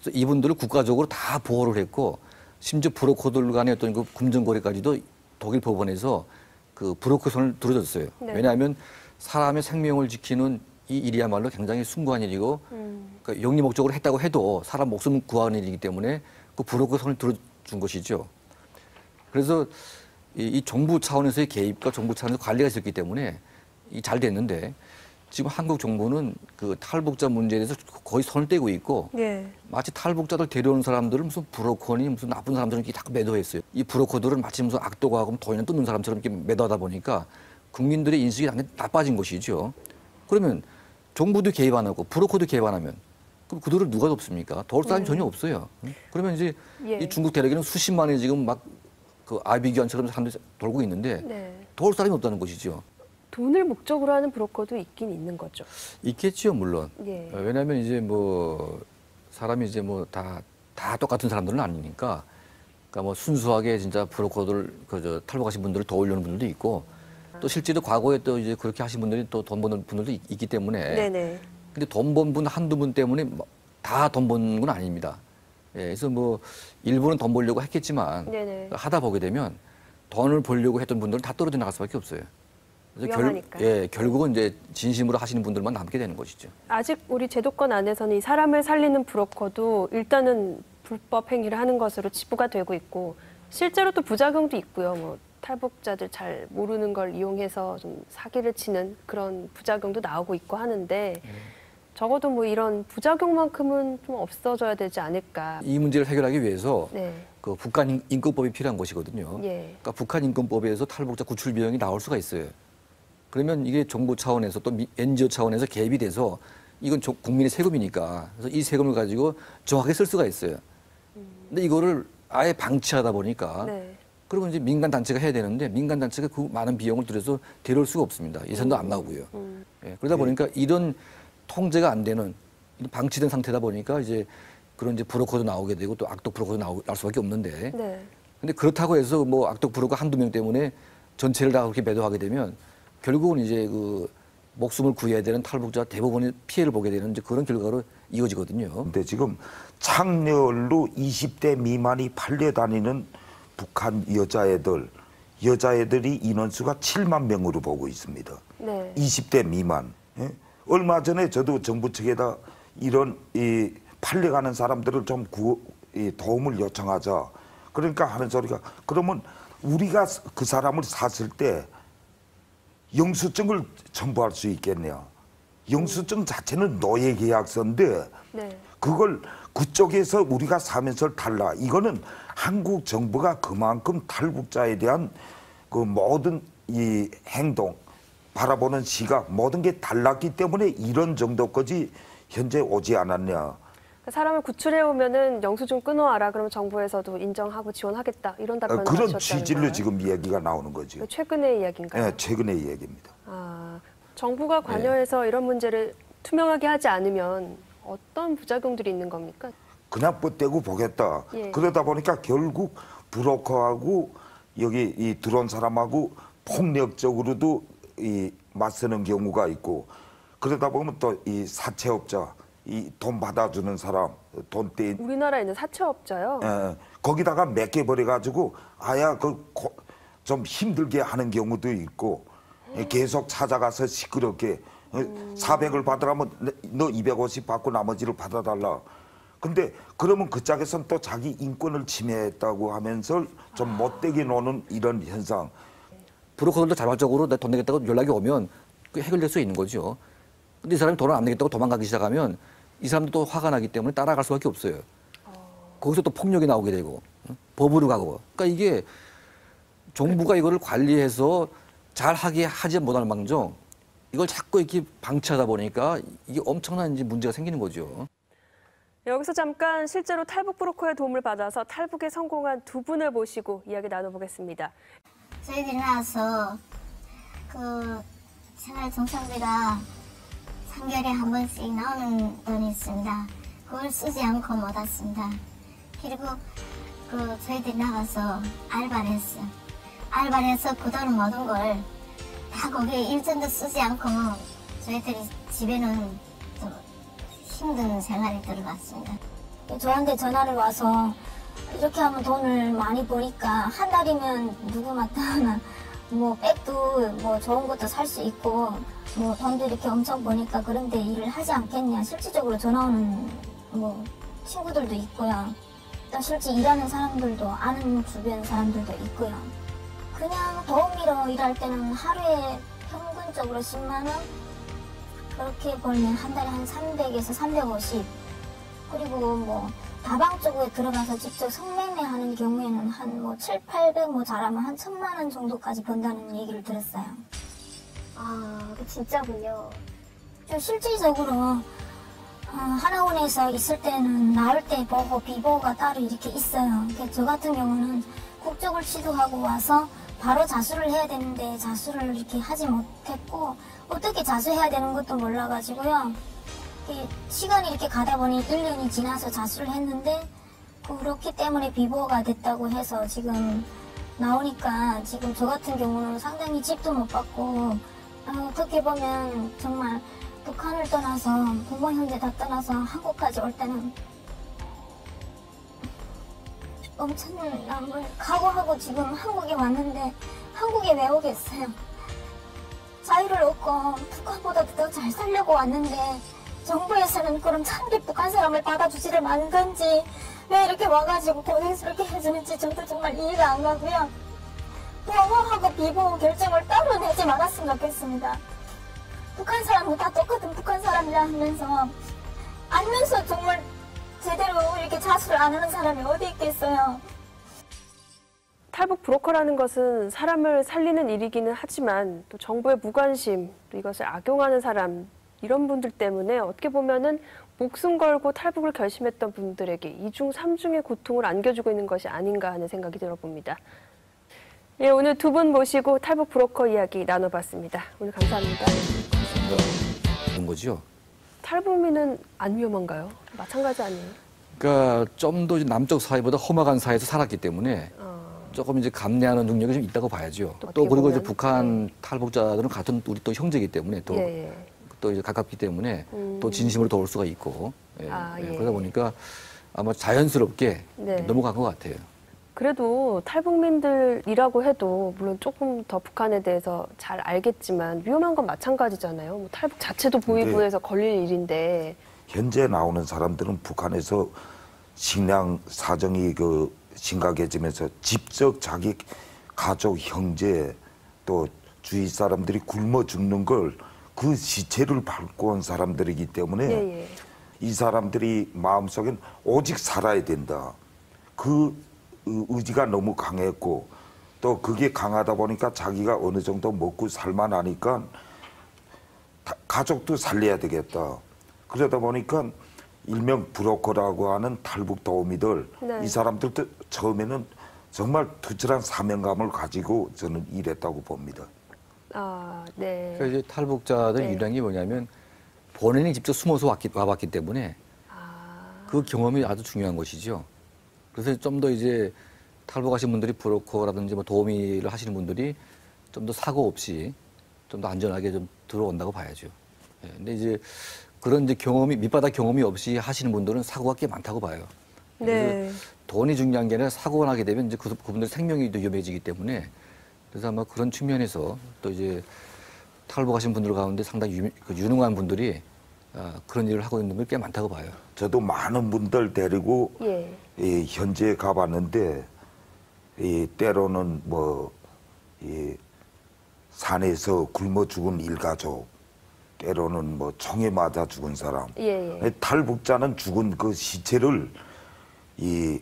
그래서 이분들을 국가적으로 다 보호를 했고 심지어 브로커들 간의 어떤 그 금전거래까지도 독일 법원에서 그 브로커 손을 들어줬어요. 네. 왜냐하면 사람의 생명을 지키는 이 일이야말로 굉장히 숭고한 일이고 그러니까 영리 목적으로 했다고 해도 사람 목숨 구하는 일이기 때문에 그 브로커 손을 들어준 것이죠. 그래서 이 정부 차원에서의 개입과 정부 차원에서 관리가 있었기 때문에 잘 됐는데 지금 한국 정부는 그 탈북자 문제에 대해서 거의 손을 떼고 있고 예. 마치 탈북자들 데려오는 사람들은 무슨 브로커니 무슨 나쁜 사람들은 이렇게 자꾸 매도했어요. 이 브로커들은 마치 무슨 악도가하고 돈이나 뜯는 사람처럼 이렇게 매도하다 보니까 국민들의 인식이 당연히 나빠진 것이죠. 그러면 정부도 개입 안 하고 브로커도 개입 안 하면 그럼 그들을 누가 돕습니까? 도울 사람이 전혀 없어요. 그러면 이제 예. 이 중국 대륙에는 수십만이 지금 막 그 아비규환처럼 사람들이 돌고 있는데 네. 도울 사람이 없다는 것이죠. 돈을 목적으로 하는 브로커도 있긴 있는 거죠. 있겠지요, 물론. 예. 왜냐하면 이제 뭐 사람이 이제 뭐 다 똑같은 사람들은 아니니까, 그러니까 뭐 순수하게 진짜 브로커들 그저 탈북하신 분들을 도우려는 분들도 있고, 또 실제로 과거에 또 이제 그렇게 하신 분들이 또 돈 버는 분들도 있기 때문에. 네네. 근데 돈 번 분 한두 분 때문에 다 돈 버는 건 아닙니다. 예, 그래서 뭐 일부는 돈 벌려고 했겠지만 네네. 하다 보게 되면 돈을 벌려고 했던 분들은 다 떨어져 나갈 수밖에 없어요. 그래서 위험하니까요. 결국은 이제 진심으로 하시는 분들만 남게 되는 것이죠. 아직 우리 제도권 안에서는 이 사람을 살리는 브로커도 일단은 불법 행위를 하는 것으로 치부가 되고 있고 실제로 또 부작용도 있고요. 뭐 탈북자들 잘 모르는 걸 이용해서 좀 사기를 치는 그런 부작용도 나오고 있고 하는데 적어도 뭐 이런 부작용만큼은 좀 없어져야 되지 않을까. 이 문제를 해결하기 위해서 네. 그 북한 인권법이 필요한 것이거든요. 예. 그러니까 북한 인권법에서 탈북자 구출 비용이 나올 수가 있어요. 그러면 이게 정부 차원에서 또 NGO 차원에서 개입이 돼서 이건 국민의 세금이니까 그래서 이 세금을 가지고 정확하게 쓸 수가 있어요. 근데 이거를 아예 방치하다 보니까 네. 그러면 이제 민간 단체가 해야 되는데 민간 단체가 그 많은 비용을 들여서 데려올 수가 없습니다. 예산도 안 나오고요. 예, 그러다 보니까 이런 통제가 안 되는 방치된 상태다 보니까 이제 그런 이제 브로커도 나오게 되고 또 악독 브로커도 나올 수밖에 없는데. 네. 근데 그렇다고 해서 뭐 악독 브로커 한두 명 때문에 전체를 다 그렇게 매도하게 되면 결국은 이제 그 목숨을 구해야 되는 탈북자 대부분이 피해를 보게 되는 이제 그런 결과로 이어지거든요. 근데 지금 창렬로 20대 미만이 팔려다니는 북한 여자애들이 인원수가 7만 명으로 보고 있습니다. 네. 20대 미만. 예? 얼마 전에 저도 정부 측에다 이런 팔려가는 사람들을 좀 도움을 요청하자. 그러니까 하는 소리가 그러면 우리가 그 사람을 샀을 때 영수증을 첨부할 수 있겠네요. 영수증 자체는 노예계약서인데 네. 그걸 그쪽에서 우리가 사면서를 달라. 이거는 한국 정부가 그만큼 탈북자에 대한 그 모든 이 행동, 바라보는 시각 모든 게 달랐기 때문에 이런 정도까지 현재 오지 않았냐. 사람을 구출해 오면은 영수증 끊어와라. 그러면 정부에서도 인정하고 지원하겠다. 이런 답변을 그런 하셨다는 취지로 거예요? 지금 이야기가 나오는 거죠. 최근의 이야기인가요? 네, 최근의 이야기입니다. 아, 정부가 관여해서 이런 문제를 투명하게 하지 않으면 어떤 부작용들이 있는 겁니까? 그냥 뻗대고 보겠다. 예. 그러다 보니까 결국 브로커하고 여기 이 들어온 사람하고 폭력적으로도 이 맞서는 경우가 있고 그러다 보면 또 이 사채업자, 이 돈 받아주는 사람, 돈 떼. 우리나라에 있는 사채업자요? 거기다가 맡겨 버려가지고 아야 좀 힘들게 하는 경우도 있고 계속 찾아가서 시끄럽게 400을 받으라면 너 250 받고 나머지를 받아달라. 근데 그러면 그 짝에서는 또 자기 인권을 침해했다고 하면서 좀 못되게 노는 이런 현상. 브로커들도 자발적으로 내 돈 내겠다고 연락이 오면 그 해결될 수 있는 거죠. 근데 이 사람이 돈을 안 내겠다고 도망가기 시작하면 이 사람도 또 화가 나기 때문에 따라갈 수밖에 없어요. 거기서 또 폭력이 나오게 되고 법으로 가고. 그러니까 이게 정부가 이거를 관리해서 잘 하게 하지 못할 망정 이걸 자꾸 이렇게 방치하다 보니까 이게 엄청난 이제 문제가 생기는 거죠. 여기서 잠깐 실제로 탈북 브로커의 도움을 받아서 탈북에 성공한 두 분을 모시고 이야기 나눠보겠습니다. 저희들이 나와서 그 생활정산비가 3개월에 한 번씩 나오는 돈이 있습니다. 그걸 쓰지 않고 못 왔습니다. 그리고 그 저희들이 나가서 알바를 했어요. 알바를 해서 그 돈 모든 걸 다 거기에 일전도 쓰지 않고 저희들이 집에는 좀 힘든 생활이 들어갔습니다. 저한테 전화를 와서 이렇게 하면 돈을 많이 버니까 한 달이면 누구 마땅하나 뭐 백도 뭐 좋은 것도 살 수 있고 뭐 돈도 이렇게 엄청 버니까 그런데 일을 하지 않겠냐. 실질적으로 전화 오는 뭐 친구들도 있고요. 또 실제 일하는 사람들도 아는 주변 사람들도 있고요. 그냥 도우미로 일할 때는 하루에 평균적으로 10만 원 그렇게 벌면 한 달에 한 300에서 350 그리고 뭐 다방 쪽에 들어가서 직접 성매매하는 경우에는 한 뭐 7, 800 뭐 잘하면 한 1,000만 원 정도까지 번다는 얘기를 들었어요. 아, 진짜군요. 좀 실질적으로 하나원에서 있을 때는 나올 때 보고 비보가 따로 이렇게 있어요. 저 같은 경우는 국적을 취득하고 와서 바로 자수를 해야 되는데 자수를 이렇게 하지 못했고 어떻게 자수해야 되는 것도 몰라가지고요. 시간이 이렇게 가다 보니 1년이 지나서 자수를 했는데 그렇기 때문에 비보가 됐다고 해서 지금 나오니까 지금 저 같은 경우는 상당히 집도 못 받고 어떻게 보면 정말 북한을 떠나서 부모 형제 다 떠나서 한국까지 올 때는 엄청난 걸 각오하고 지금 한국에 왔는데 한국에 왜 오겠어요? 자유를 얻고 북한보다도 더 잘 살려고 왔는데 정부에서는 그럼 차라리 북한 사람을 받아주지를 말든지 왜 이렇게 와가지고 고생스럽게 해주는지 저도 정말 이해가 안 가고요. 부모하고 비보 결정을 따로 내지 말았으면 좋겠습니다. 북한 사람은 다 똑같은 북한 사람이라 하면서 알면서 정말 제대로 이렇게 자수를 안 하는 사람이 어디 있겠어요. 탈북 브로커라는 것은 사람을 살리는 일이기는 하지만 또 정부의 무관심, 또 이것을 악용하는 사람 이런 분들 때문에 어떻게 보면은 목숨 걸고 탈북을 결심했던 분들에게 이중 삼중의 고통을 안겨주고 있는 것이 아닌가 하는 생각이 들어봅니다. 예, 오늘 두 분 모시고 탈북 브로커 이야기 나눠봤습니다. 오늘 감사합니다. 그런 거죠. 탈북민은 안 위험한가요? 마찬가지 아니에요? 그러니까 좀 더 남쪽 사회보다 험악한 사회에서 살았기 때문에 조금 이제 감내하는 능력이 좀 있다고 봐야죠. 또 그리고 이제 북한 탈북자들은 같은 우리 또 형제이기 때문에 또 이제 가깝기 때문에 또 진심으로 도울 수가 있고 그러다 보니까 아마 자연스럽게 넘어간 것 같아요. 그래도 탈북민들이라고 해도 물론 조금 더 북한에 대해서 잘 알겠지만 위험한 건 마찬가지잖아요. 뭐 탈북 자체도 보위부에서 걸릴 일인데. 현재 나오는 사람들은 북한에서 식량 사정이 심각해지면서 직접 자기 가족, 형제 또 주위 사람들이 굶어 죽는 걸 그 시체를 밟고 온 사람들이기 때문에 예, 예. 이 사람들이 마음속엔 오직 살아야 된다. 그 의지가 너무 강했고 또 그게 강하다 보니까 자기가 어느 정도 먹고 살만하니까 가족도 살려야 되겠다. 그러다 보니까 일명 브로커라고 하는 탈북 도우미들 네. 이 사람들도 처음에는 정말 투철한 사명감을 가지고 저는 일했다고 봅니다. 아, 네. 그러니까 이제 탈북자들 네. 유리한 게 뭐냐면 본인이 직접 숨어서 와봤기 때문에 그 경험이 아주 중요한 것이죠. 그래서 좀 더 이제 탈북하신 분들이 브로커라든지 뭐 도우미를 하시는 분들이 좀 더 사고 없이 좀 더 안전하게 좀 들어온다고 봐야죠. 예, 근데 이제 그런 이제 경험이 밑바닥 경험이 없이 하시는 분들은 사고가 꽤 많다고 봐요. 네. 돈이 중요한 게 아니라 사고가 나게 되면 이제 그분들 생명이 또 위험해지기 때문에 그래서 아마 그런 측면에서 또 이제 탈북하신 분들 가운데 상당히 유능한 분들이 그런 일을 하고 있는 분들이 꽤 많다고 봐요. 저도 많은 분들 데리고 예. 현지에 가봤는데 때로는 산에서 굶어 죽은 일가족, 때로는 총에 맞아 죽은 사람. 예, 예. 탈북자는 죽은 그 시체를 이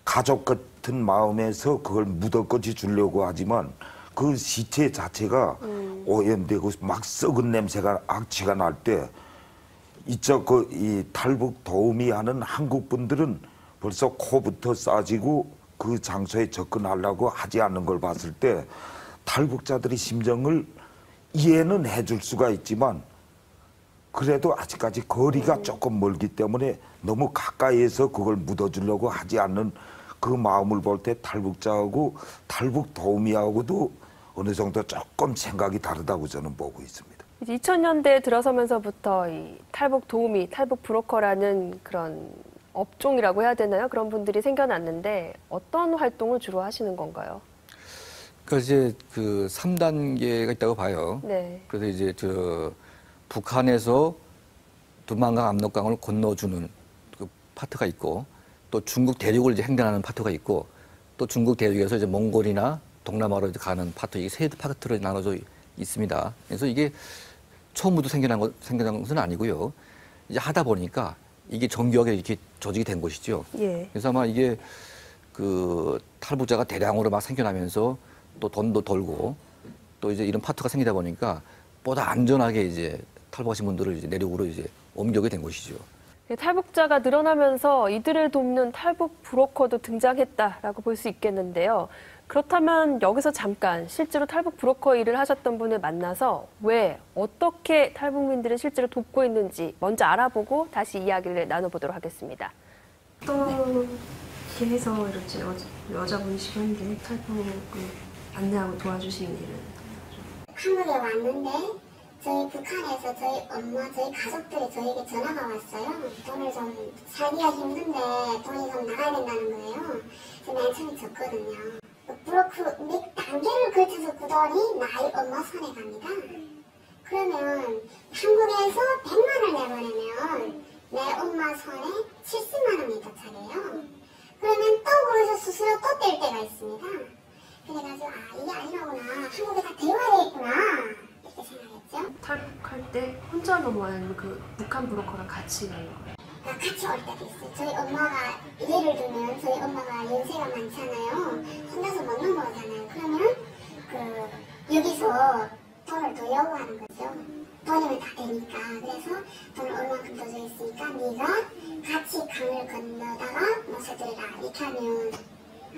가족 같은 마음에서 그걸 묻어꺼지 주려고 하지만 그 시체 자체가 오염되고 막 썩은 냄새가 악취가 날 때 이쪽 이 탈북 도우미 하는 한국 분들은 벌써 코부터 싸지고 그 장소에 접근하려고 하지 않는 걸 봤을 때 탈북자들의 심정을 이해는 해줄 수가 있지만 그래도 아직까지 거리가 조금 멀기 때문에 너무 가까이에서 그걸 묻어주려고 하지 않는 그 마음을 볼 때 탈북자하고 탈북 도우미하고도 어느 정도 조금 생각이 다르다고 저는 보고 있습니다. 2000년대에 들어서면서부터 이 탈북 도우미, 탈북 브로커라는 그런 업종이라고 해야 되나요? 그런 분들이 생겨났는데 어떤 활동을 주로 하시는 건가요? 그러니까 이제 그 3단계가 있다고 봐요. 네. 그래서 이제 북한에서 두만강 압록강을 건너주는 그 파트가 있고 또 중국 대륙을 이제 횡단하는 파트가 있고 또 중국 대륙에서 이제 몽골이나 동남아로 이제 가는 파트, 이 세 파트로 나눠져 있습니다. 그래서 이게 처음부터 생겨난 것은 아니고요. 이제 하다 보니까 이게 정교하게 이렇게 조직이 된 것이죠. 예. 그래서 아마 이게 그 탈북자가 대량으로 막 생겨나면서 또 돈도 벌고 또 이제 이런 파트가 생기다 보니까 보다 안전하게 이제 탈북하신 분들을 이제 내륙으로 이제 옮겨오게 된 것이죠. 탈북자가 늘어나면서 이들을 돕는 탈북 브로커도 등장했다라고 볼 수 있겠는데요. 그렇다면 여기서 잠깐 실제로 탈북 브로커 일을 하셨던 분을 만나서 왜, 어떻게 탈북민들을 실제로 돕고 있는지 먼저 알아보고 다시 이야기를 나눠보도록 하겠습니다. 어떤 길에서 이렇게 여자분이시던데 탈북을 안내하고 도와주시는 일은? 한국에 왔는데 저희 북한에서 저희 엄마, 저희 가족들이 저에게 전화가 왔어요. 돈을 좀 살기가 힘든데 돈이 좀 나가야 된다는 거예요. 그래서 맨 처음에 줬거든요. 브로커 몇 단계를 거쳐서 그 돈이 나의 엄마 손에 갑니다. 그러면 한국에서 100만 원 내보내면 내 엄마 손에 70만 원이 도착해요. 그러면 또 거기서 수수료 또 뗄 때가 있습니다. 그래가지고 이게 아니라구나. 한국에 다 데려와야 되겠구나. 이렇게 생각했죠. 탈북할 때 혼자 넘어가는 그 북한 브로커랑 같이 가는 거예요? 같이 올 때도 있어요. 저희 엄마가 예를 들면 저희 엄마가 연세가 많잖아요. 혼자서 못 넘어가잖아요. 그러면 여기서 돈을 더 요구하는 거죠. 돈이면 다 되니까. 그래서 돈을 얼마큼 더 줘 있으니까 네가 같이 강을 건너다가 모셔드리라. 이렇게 하면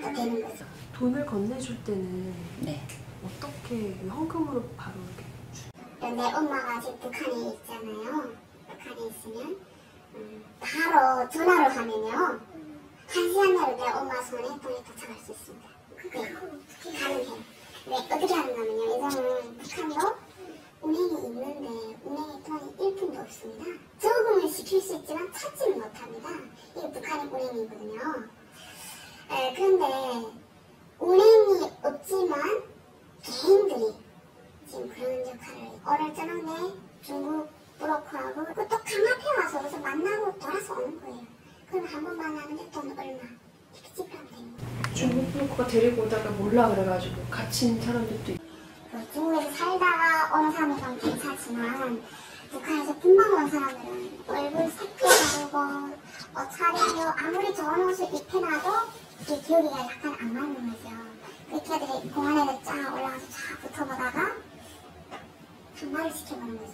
또 되는 거죠. 돈을 건네줄 때는 네. 어떻게 현금으로 바로 이렇게? 내 엄마가 지금 북한에 있잖아요. 북한에 있으면 바로 전화를 하면요. 1시간 내로 내 엄마 손에 돈이 도착할 수 있습니다. 그게 가능해요. 왜 어떻게 하는가면요. 예전은 북한도 은행이 있는데 은행에 돈이 1푼도 없습니다. 저금을 시킬 수 있지만 찾지는 못합니다. 이게 북한의 은행이거든요. 그런데 은행이 없지만 개인들이 지금 그런 역할을 오늘 저녁에 중국 브로커하고 또 강 앞에 와서 그래서 만나고 돌아서 오는 거예요. 그럼 한 번 만나는데 돈 얼마 이렇게 지불하면 됩니다. 중국 브로커가 데리고 오다가 몰라 그래가지고 갇힌 사람들도 있고. 중국에 모르겠지만 북한에서 금방 온 사람들은 얼굴 색도 다르고 차림도 아무리 좋은 옷을 입혀놔도 이게 기울기가 약간 안 맞는 거죠. 그 걔들이 공안에서 쫙 올라가서 쫙 붙어보다가 한마를 시켜보는 거죠.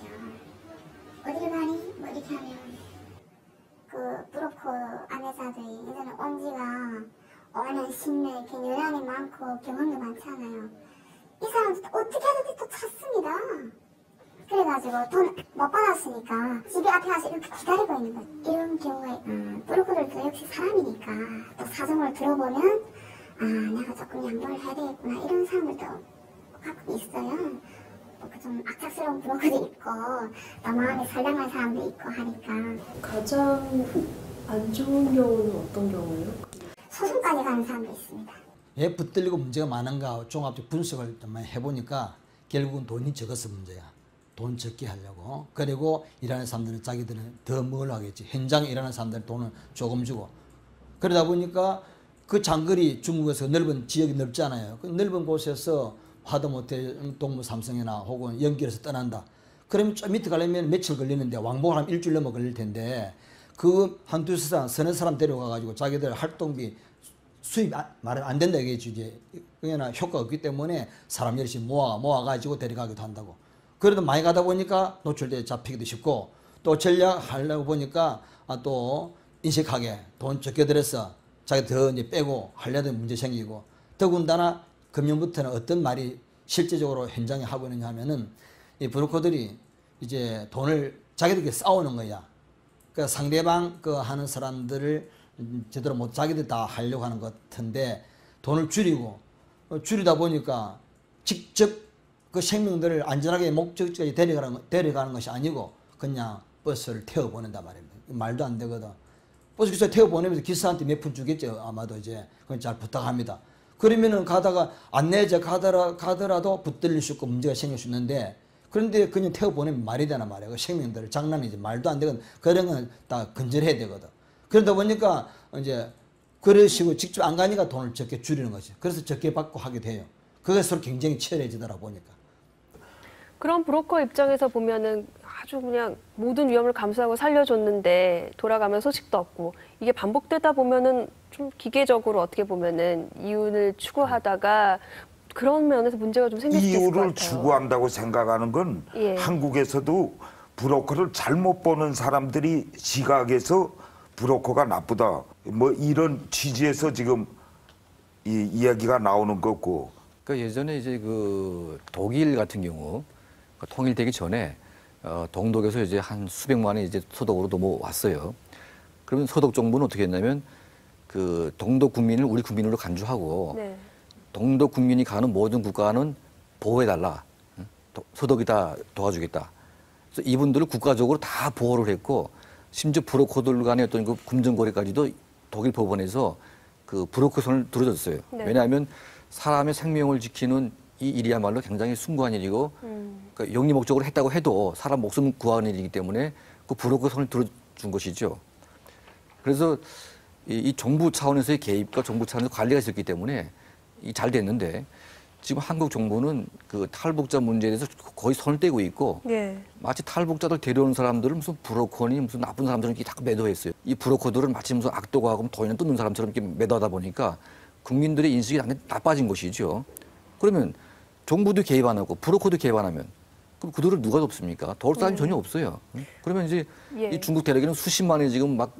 어디를 가니? 뭐 이렇게 하면 그 브로커 아내자들이 예전에 온 지가 5년, 10년 이렇게 연한이 많고 경험도 많잖아요. 이 사람도 어떻게 하든지 또 찾습니다. 그래가지고 돈 못 받았으니까 집에 앞에 가서 이렇게 기다리고 있는 거예요. 이런 경우에 브로커들도 역시 사람이니까 또 사정을 들어보면 내가 조금 양보를 해야 되겠구나 이런 사람들도 가끔 있어요. 좀 악착스러운 브로커도 있고 또 마음이 설레는 사람도 있고 하니까. 가장 안 좋은 경우는 어떤 경우예요? 소송까지 가는 사람도 있습니다. 왜 붙들리고 문제가 많은가 종합적 분석을 좀 많이 해보니까 결국은 돈이 적어서 문제야. 돈 적게 하려고. 그리고 일하는 사람들은 자기들은 더 뭘 하겠지. 현장에 일하는 사람들은 돈을 조금 주고. 그러다 보니까 그 장거리 중국에서 넓은 지역이 넓잖아요. 그 넓은 곳에서 하다못해 동무 삼성이나 혹은 연길에서 떠난다. 그러면 좀 밑에 가려면 며칠 걸리는데 왕복을 하면 일주일 넘어 걸릴 텐데 그 한두 사람, 서너 사람 데려가가지고 자기들 활동비 수입 말은 안 된다 이게 이제 그냥 효과가 없기 때문에 사람 열심히 모아가지고 데려가기도 한다고. 그래도 많이 가다 보니까 노출돼 잡히기도 쉽고 또 전략하려고 보니까 또 인식하게 돈 적게 들여서 자기 더 이제 빼고 하려던 문제 생기고 더군다나 금년부터는 어떤 말이 실제적으로 현장에 하고 있느냐 하면은 이 브로커들이 이제 돈을 자기들끼리 싸우는 거야. 그러니까 상대방 그 하는 사람들을 제대로 못 자기들 다 하려고 하는 것 같은데 돈을 줄이다 보니까 직접 그 생명들을 안전하게 목적지까지 데려가는 것이 아니고 그냥 버스를 태워보낸단 말입니다. 말도 안 되거든. 버스 기사 태워보내면서 기사한테 몇 푼 주겠죠. 아마도 이제 그건 잘 부탁합니다. 그러면은 가다가 안내자 가더라도 붙들릴 수 있고 문제가 생길 수 있는데 그런데 그냥 태워보내면 말이 되나 말이야. 그 생명들을 장난이지. 말도 안 되거든. 그런 건 다 근절해야 되거든. 그러다 보니까 이제 그런 식으로 직접 안 가니까 돈을 적게 줄이는 거지. 그래서 적게 받고 하게 돼요. 그게 서로 경쟁이 치열해지더라 보니까. 그런 브로커 입장에서 보면은 아주 그냥 모든 위험을 감수하고 살려줬는데 돌아가면 소식도 없고 이게 반복되다 보면은 좀 기계적으로 어떻게 보면은 이윤을 추구하다가 그런 면에서 문제가 좀 생길 수 있을 것 같아요. 이유를 추구한다고 생각하는 건 예. 한국에서도 브로커를 잘못 보는 사람들이 시각에서 브로커가 나쁘다. 뭐 이런 취지에서 지금 이 이야기가 나오는 거고. 그러니까 예전에 이제 그 독일 같은 경우 통일되기 전에 동독에서 이제 한 수백만이 이제 소독으로 넘어왔어요. 그러면 소독 정부는 어떻게 했냐면 그 동독 국민을 우리 국민으로 간주하고 네. 동독 국민이 가는 모든 국가는 보호해달라. 소독이 다 도와주겠다. 그래서 이분들을 국가적으로 다 보호를 했고 심지어 브로커들 간의 어떤 그 금전거래까지도 독일 법원에서 그 브로커 손을 들어줬어요. 네. 왜냐하면 사람의 생명을 지키는 이 일이야말로 굉장히 숭고한 일이고 그러니까 영리 목적으로 했다고 해도 사람 목숨 구하는 일이기 때문에 그 브로커 손을 들어준 것이죠. 그래서 이 정부 차원에서의 개입과 정부 차원에서 관리가 있었기 때문에 잘 됐는데 지금 한국 정부는 그 탈북자 문제에 대해서 거의 손을 떼고 있고 예. 마치 탈북자들 데려오는 사람들은 무슨 브로커니 무슨 나쁜 사람들은 이렇게 자꾸 매도했어요. 이 브로커들은 마치 무슨 악도가하고 돈이나 뜯는 사람처럼 이렇게 매도하다 보니까 국민들의 인식이 나빠진 것이죠. 그러면 정부도 개입 안 하고 브로커도 개입 안 하면 그럼 그들을 누가 돕습니까? 도울 사람이 전혀 없어요. 그러면 이제 예. 이 중국 대륙에는 수십만이 지금 막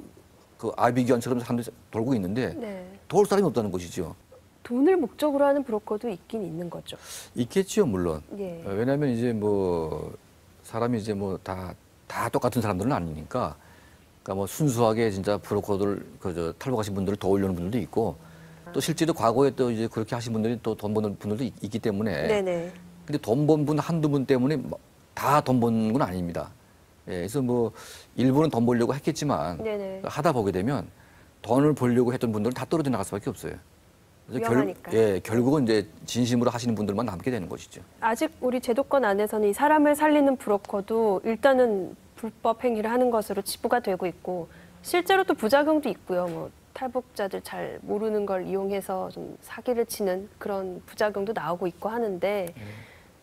그 아비규환처럼 사람들이 돌고 있는데 네. 도울 사람이 없다는 것이죠. 돈을 목적으로 하는 브로커도 있긴 있는 거죠. 있겠지요, 물론. 예. 왜냐하면 이제 뭐 사람이 이제 뭐 다 똑같은 사람들은 아니니까, 그러니까 뭐 순수하게 진짜 브로커들 그저 탈북하신 분들을 도우려는 분들도 있고, 또 실제로 과거에 또 이제 그렇게 하신 분들이 또 돈 버는 분들도 있기 때문에. 네네. 근데 돈 번 분 한두 분 때문에 다 돈 버는 건 아닙니다. 예, 그래서 뭐 일부는 돈 벌려고 했겠지만 네네. 하다 보게 되면 돈을 벌려고 했던 분들은 다 떨어져 나갈 수밖에 없어요. 그래서 위험하니까. 결국은 이제 진심으로 하시는 분들만 남게 되는 것이죠. 아직 우리 제도권 안에서는 이 사람을 살리는 브로커도 일단은 불법 행위를 하는 것으로 치부가 되고 있고 실제로 또 부작용도 있고요. 뭐 탈북자들 잘 모르는 걸 이용해서 좀 사기를 치는 그런 부작용도 나오고 있고 하는데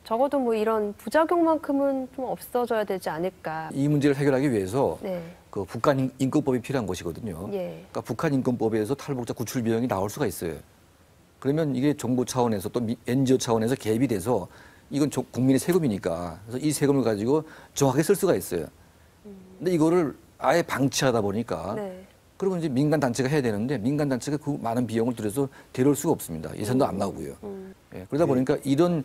적어도 뭐 이런 부작용만큼은 좀 없어져야 되지 않을까. 이 문제를 해결하기 위해서 네. 그 북한 인권법이 필요한 것이거든요. 예. 그러니까 북한 인권법에서 탈북자 구출 비용이 나올 수가 있어요. 그러면 이게 정부 차원에서 또 NGO 차원에서 개입이 돼서 이건 국민의 세금이니까 그래서 이 세금을 가지고 정확하게 쓸 수가 있어요. 근데 이거를 아예 방치하다 보니까 네. 그러면 이제 민간 단체가 해야 되는데 민간 단체가 그 많은 비용을 들여서 데려올 수가 없습니다. 예산도 안 나오고요. 예, 그러다 보니까 이런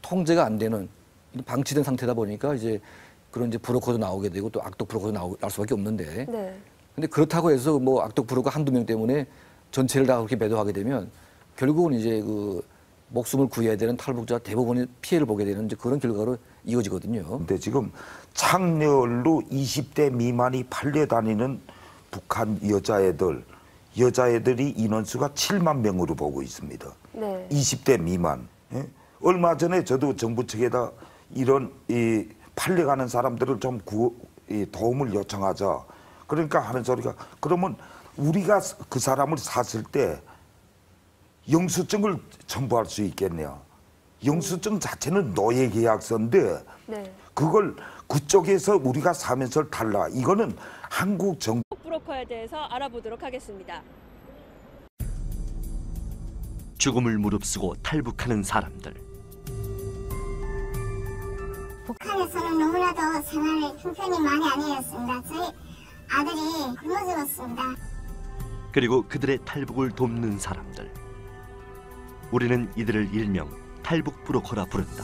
통제가 안 되는 이런 방치된 상태다 보니까 이제 그런 이제 브로커도 나오게 되고 또 악덕 브로커도 나올 수밖에 없는데. 네. 근데 그렇다고 해서 뭐 악덕 브로커 한두 명 때문에 전체를 다 그렇게 매도하게 되면 결국은 이제 그 목숨을 구해야 되는 탈북자 대부분이 피해를 보게 되는 이제 그런 결과로 이어지거든요. 근데 지금 창렬로 20대 미만이 팔려다니는 북한 여자애들이 인원수가 7만 명으로 보고 있습니다. 네. 20대 미만. 예? 얼마 전에 저도 정부 측에다 이런 팔려가는 사람들을 좀 도움을 요청하자. 그러니까 하는 소리가 그러면 우리가 그 사람을 샀을 때 영수증을 첨부할 수 있겠네요. 영수증 자체는 노예계약서인데 네. 그걸 그쪽에서 우리가 사면서 달라. 이거는 한국 정부 브로커에 대해서 알아보도록 하겠습니다. 죽음을 무릅쓰고 탈북하는 사람들. 북한에서는 너무나도 생활 형편이 많이 아니었습니다. 저희 아들이 굶어 죽었습니다. 그리고 그들의 탈북을 돕는 사람들. 우리는 이들을 일명 탈북 브로커라 부른다.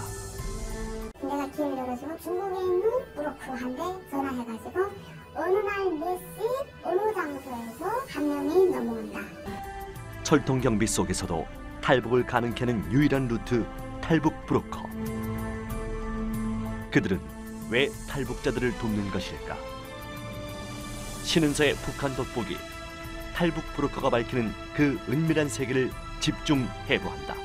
내가 기회를 얻어가지고 중국에 있는 브로커한테 전화해가지고 어느 날 몇 시 어느 장소에서 한 명이 넘어온다. 철통 경비 속에서도 탈북을 가능케 하는 유일한 루트 탈북 브로커. 그들은 왜 탈북자들을 돕는 것일까? 신은서의 북한 돋보기, 탈북 브로커가 밝히는 그 은밀한 세계를 집중 해부한다.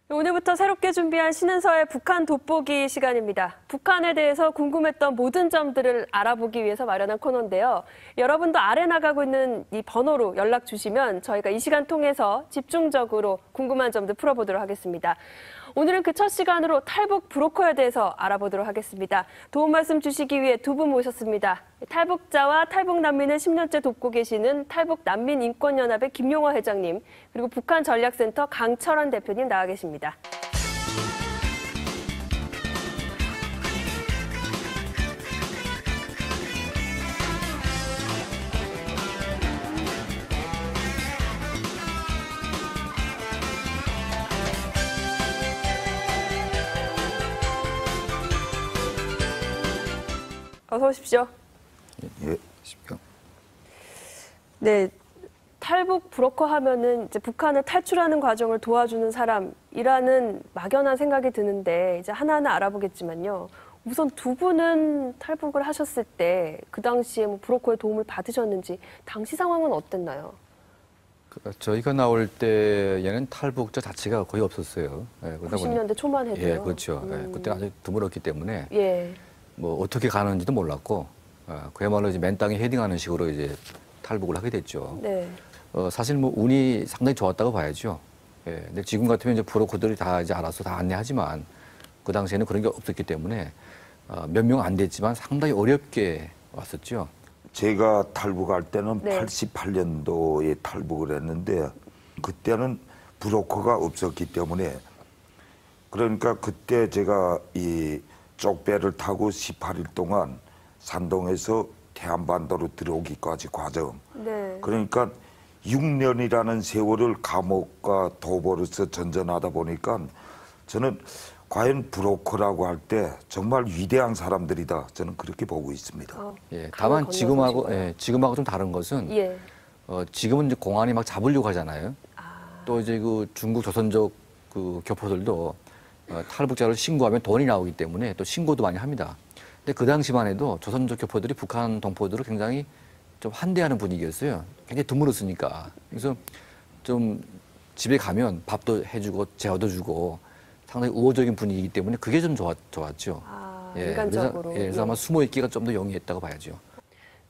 오늘부터 새롭게 준비한 신은서의 북한 돋보기 시간입니다. 북한에 대해서 궁금했던 모든 점들을 알아보기 위해서 마련한 코너인데요. 여러분도 아래 나가고 있는 이 번호로 연락 주시면 저희가 이 시간 통해서 집중적으로 궁금한 점들 풀어보도록 하겠습니다. 오늘은 그 첫 시간으로 탈북 브로커에 대해서 알아보도록 하겠습니다. 도움 말씀 주시기 위해 두 분 모셨습니다. 탈북자와 탈북 난민을 10년째 돕고 계시는 탈북 난민 인권연합의 김용화 회장님, 그리고 북한 전략센터 강철환 대표님 나와 계십니다. 어서 오십시오. 예. 네, 탈북 브로커 하면은 이제 북한을 탈출하는 과정을 도와주는 사람이라는 막연한 생각이 드는데 이제 하나하나 알아보겠지만요. 우선 두 분은 탈북을 하셨을 때 그 당시에 뭐 브로커의 도움을 받으셨는지 당시 상황은 어땠나요? 저희가 나올 때에는 탈북자 자체가 거의 없었어요. 예, 그러다 90년대 초만 해도요. 예, 그렇죠. 예, 그때 아주 드물었기 때문에 예. 뭐 어떻게 가는지도 몰랐고 그야말로 이제 맨 땅에 헤딩하는 식으로 이제 탈북을 하게 됐죠. 네. 사실 뭐 운이 상당히 좋았다고 봐야죠. 예, 근데 지금 같으면 이제 브로커들이 다 이제 알아서 다 안내하지만 그 당시에는 그런 게 없었기 때문에 몇 명 안 됐지만 상당히 어렵게 왔었죠. 제가 탈북할 때는 네. 88년도에 탈북을 했는데 그때는 브로커가 없었기 때문에 그러니까 그때 제가 이 쪽배를 타고 18일 동안 산동에서 태안반도로 들어오기까지 과정. 네. 그러니까 6년이라는 세월을 감옥과 도보로서 전전하다 보니까 저는 과연 브로커라고 할 때 정말 위대한 사람들이다. 저는 그렇게 보고 있습니다. 예, 다만 지금하고 좀 다른 것은 예. 지금은 이제 공안이 막 잡으려고 하잖아요. 또 이제 그 중국 조선족 그 교포들도 탈북자를 신고하면 돈이 나오기 때문에 또 신고도 많이 합니다. 근데 그 당시만 해도 조선족 교포들이 북한 동포들을 굉장히 좀 환대하는 분위기였어요. 굉장히 드물었으니까. 그래서 좀 집에 가면 밥도 해주고 재워도 주고 상당히 우호적인 분위기이기 때문에 그게 좀 좋았죠. 인간적으로. 그래서 아마 숨어있기가 좀 더 용이했다고 봐야죠.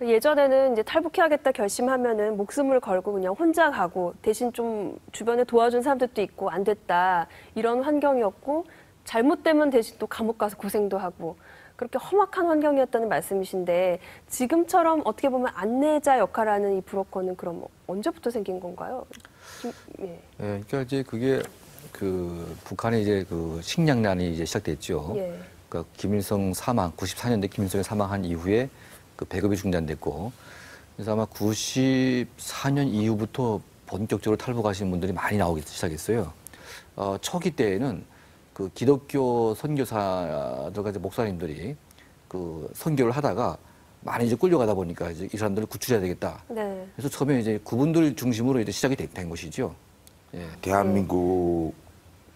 예전에는 이제 탈북해야겠다 결심하면은 목숨을 걸고 그냥 혼자 가고 대신 좀 주변에 도와준 사람들도 있고 안 됐다 이런 환경이었고 잘못되면 대신 또 감옥 가서 고생도 하고 그렇게 험악한 환경이었다는 말씀이신데 지금처럼 어떻게 보면 안내자 역할을 하는 이 브로커는 그럼 언제부터 생긴 건가요? 예. 예, 그러니까 이제 그게 그 북한의 이제 그 식량난이 이제 시작됐죠. 예. 그러니까 김일성 사망, 94년대 김일성이 사망한 이후에 그 배급이 중단됐고, 그래서 아마 94년 이후부터 본격적으로 탈북하시는 분들이 많이 나오기 시작했어요. 초기 때에는 그 기독교 선교사들과 이제 목사님들이 그 선교를 하다가 많이 이제 끌려가다 보니까 이제 이 사람들을 구출해야 되겠다. 네. 그래서 처음에 이제 그분들 중심으로 이제 시작이 된 것이죠. 예. 대한민국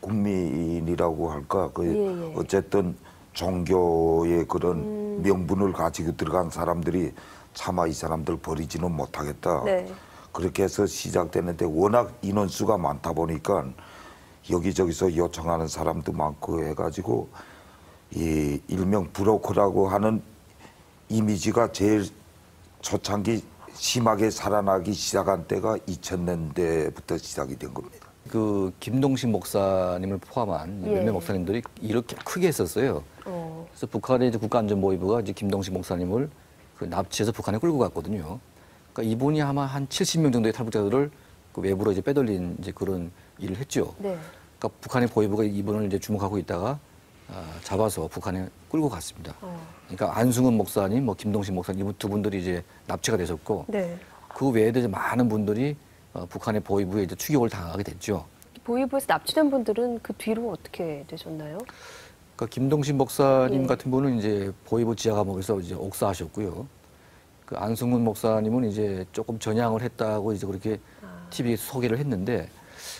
국민이라고 할까, 그 예, 예. 어쨌든 종교의 그런 명분을 가지고 들어간 사람들이 차마 이 사람들 버리지는 못하겠다. 네. 그렇게 해서 시작되는데 워낙 인원수가 많다 보니까 여기저기서 요청하는 사람도 많고 해가지고 이 일명 브로커라고 하는 이미지가 제일 초창기 심하게 살아나기 시작한 때가 2000년대부터 시작이 된 겁니다. 그 김동식 목사님을 포함한 예. 몇몇 목사님들이 이렇게 크게 했었어요. 그래서 북한의 이제 국가안전보위부가 이제 김동식 목사님을 그 납치해서 북한에 끌고 갔거든요. 그러니까 이분이 아마 한 70명 정도의 탈북자들을 그 외부로 이제 빼돌린 이제 그런 일을 했죠. 네. 그러니까 북한의 보위부가 이분을 이제 주목하고 있다가 잡아서 북한에 끌고 갔습니다. 그러니까 안승훈 목사님, 뭐 김동식 목사님 이분 두 분들이 이제 납치가 되셨고, 네. 그 외에도 이제 많은 분들이 북한의 보위부에 이제 추격을 당하게 됐죠. 보위부에서 납치된 분들은 그 뒤로 어떻게 되셨나요? 그러니까 김동식 목사님 예. 같은 분은 이제 보위부 지하 감옥에서 이제 옥사하셨고요. 그 안승훈 목사님은 이제 조금 전향을 했다고 이제 그렇게 TV에 소개를 했는데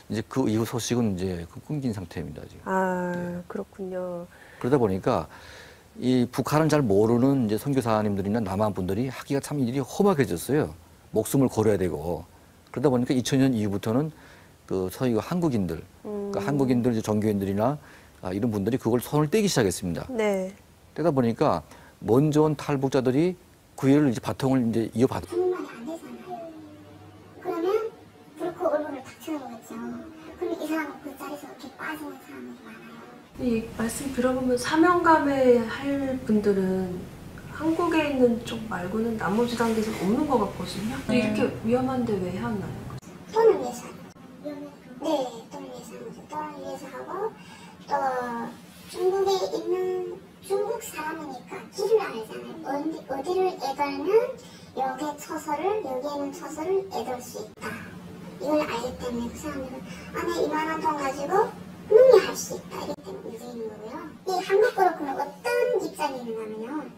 이제 그 이후 소식은 이제 끊긴 상태입니다 지금. 그렇군요. 그러다 보니까 이 북한을 잘 모르는 이제 선교사님들이나 남한 분들이 하기가 참 일이 험악해졌어요. 목숨을 걸어야 되고 그러다 보니까 2000년 이후부터는 그 소위 한국인들, 그러니까 한국인들 이제 종교인들이나 이런 분들이 그걸 손을 떼기 시작했습니다. 네. 그러다 보니까 먼저 온 탈북자들이 그 일을 이제 바통을 이제 이어받. 한국말이 안 되잖아요. 그러면 브로커 얼굴을 닥치는 거겠죠. 그럼 이 사람은 그 자리에서 이렇게 빠지는 사람이 많아요. 이 말씀 들어보면 사명감에 할 분들은 한국에 있는 쪽 말고는 나머지 단계에서 없는 것 같거든요. 이렇게 위험한데 왜 하나요? 돈을 위해서 하는 거죠. 네, 돈을 위해서 하는 거죠. 돈을 위해서 하고 또 중국에 있는 중국 사람이니까 길을 알잖아요. 어디를 애돌면 여기에 처소를, 여기에는 처소를 애돌 수 있다. 이걸 알기 때문에 그 사람들은 나 이만한 돈 가지고 능리할 수 있다. 이렇게 때문에 움직이는 거고요. 이 한국 브로커는 어떤 입장이 있느냐면요.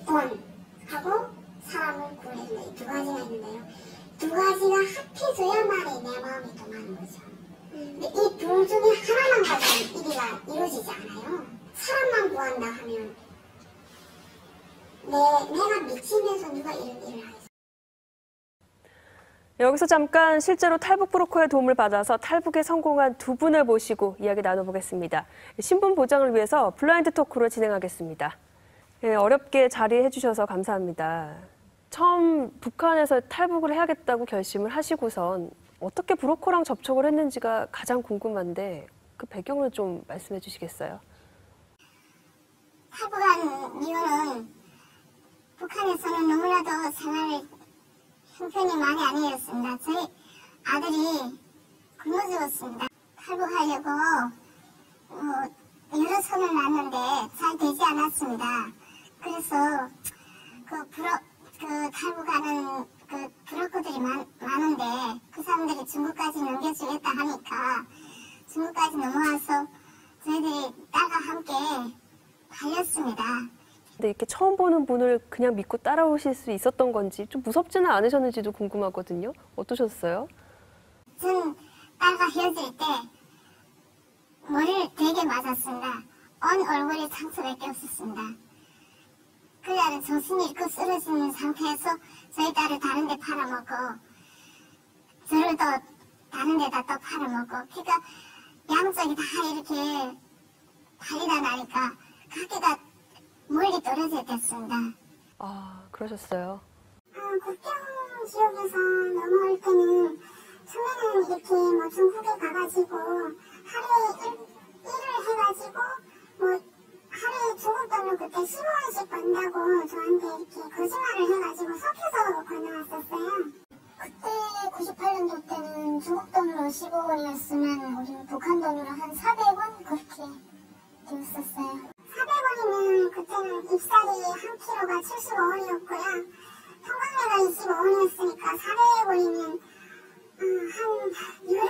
돈하고 사람을 구해준다. 이 두 가지가 있는데요. 두 가지가 합해져야만이 내 마음이 통하는 거죠. 근데 이 둘 중에 하나만 가지고 일이가 이루어지지 않아요. 사람만 구한다 하면 내가 미치면서 누가 이런 일을 하겠어. 여기서 잠깐 실제로 탈북 브로커의 도움을 받아서 탈북에 성공한 두 분을 모시고 이야기 나눠보겠습니다. 신분 보장을 위해서 블라인드 토크로 진행하겠습니다. 네, 어렵게 자리해 주셔서 감사합니다. 처음 북한에서 탈북을 해야겠다고 결심을 하시고선 어떻게 브로커랑 접촉을 했는지가 가장 궁금한데 그 배경을 좀 말씀해 주시겠어요? 탈북한 이유는 북한에서는 너무나도 생활 형편이 많이 아니었습니다. 저희 아들이 굶어 죽었습니다. 탈북하려고 여러 손을 놨는데 잘 되지 않았습니다. 그래서 탈북하는 그 브로커들이 많은데 그 사람들이 중국까지 넘겨주겠다 하니까 중국까지 넘어와서 저희들이 딸과 함께 달렸습니다. 근데 이렇게 처음 보는 분을 그냥 믿고 따라오실 수 있었던 건지 좀 무섭지는 않으셨는지도 궁금하거든요. 어떠셨어요? 전 딸과 헤어질 때 머리를 되게 맞았습니다. 온 얼굴에 상처밖에 없었습니다. 그날은 정신이 잃고 쓰러지는 상태에서 저희 딸을 다른 데 팔아먹고 저를 또 다른 데다 또 팔아먹고 그러니까 양쪽이 다 이렇게 달리다 나니까 가게가 멀리 떨어져 됐습니다. 그러셨어요. 국경 지역에서 넘어올 때는 처음에는 이렇게 뭐 중국에 가가지고 하루에 일을 해가지고 뭐 하루에 중국 돈을 그때 15원씩 번다고 저한테 이렇게 거짓말을 해가지고 속여서 건너왔었어요. 그때 98년도 때는 중국 돈으로 15원이었으면 우리는 북한 돈으로 한 400원 그렇게 되었었어요. 400원이면 그때는 입살이 한 킬로가 75원이었고요. 평강래가 25원이었으니까 400원이면 한 열흘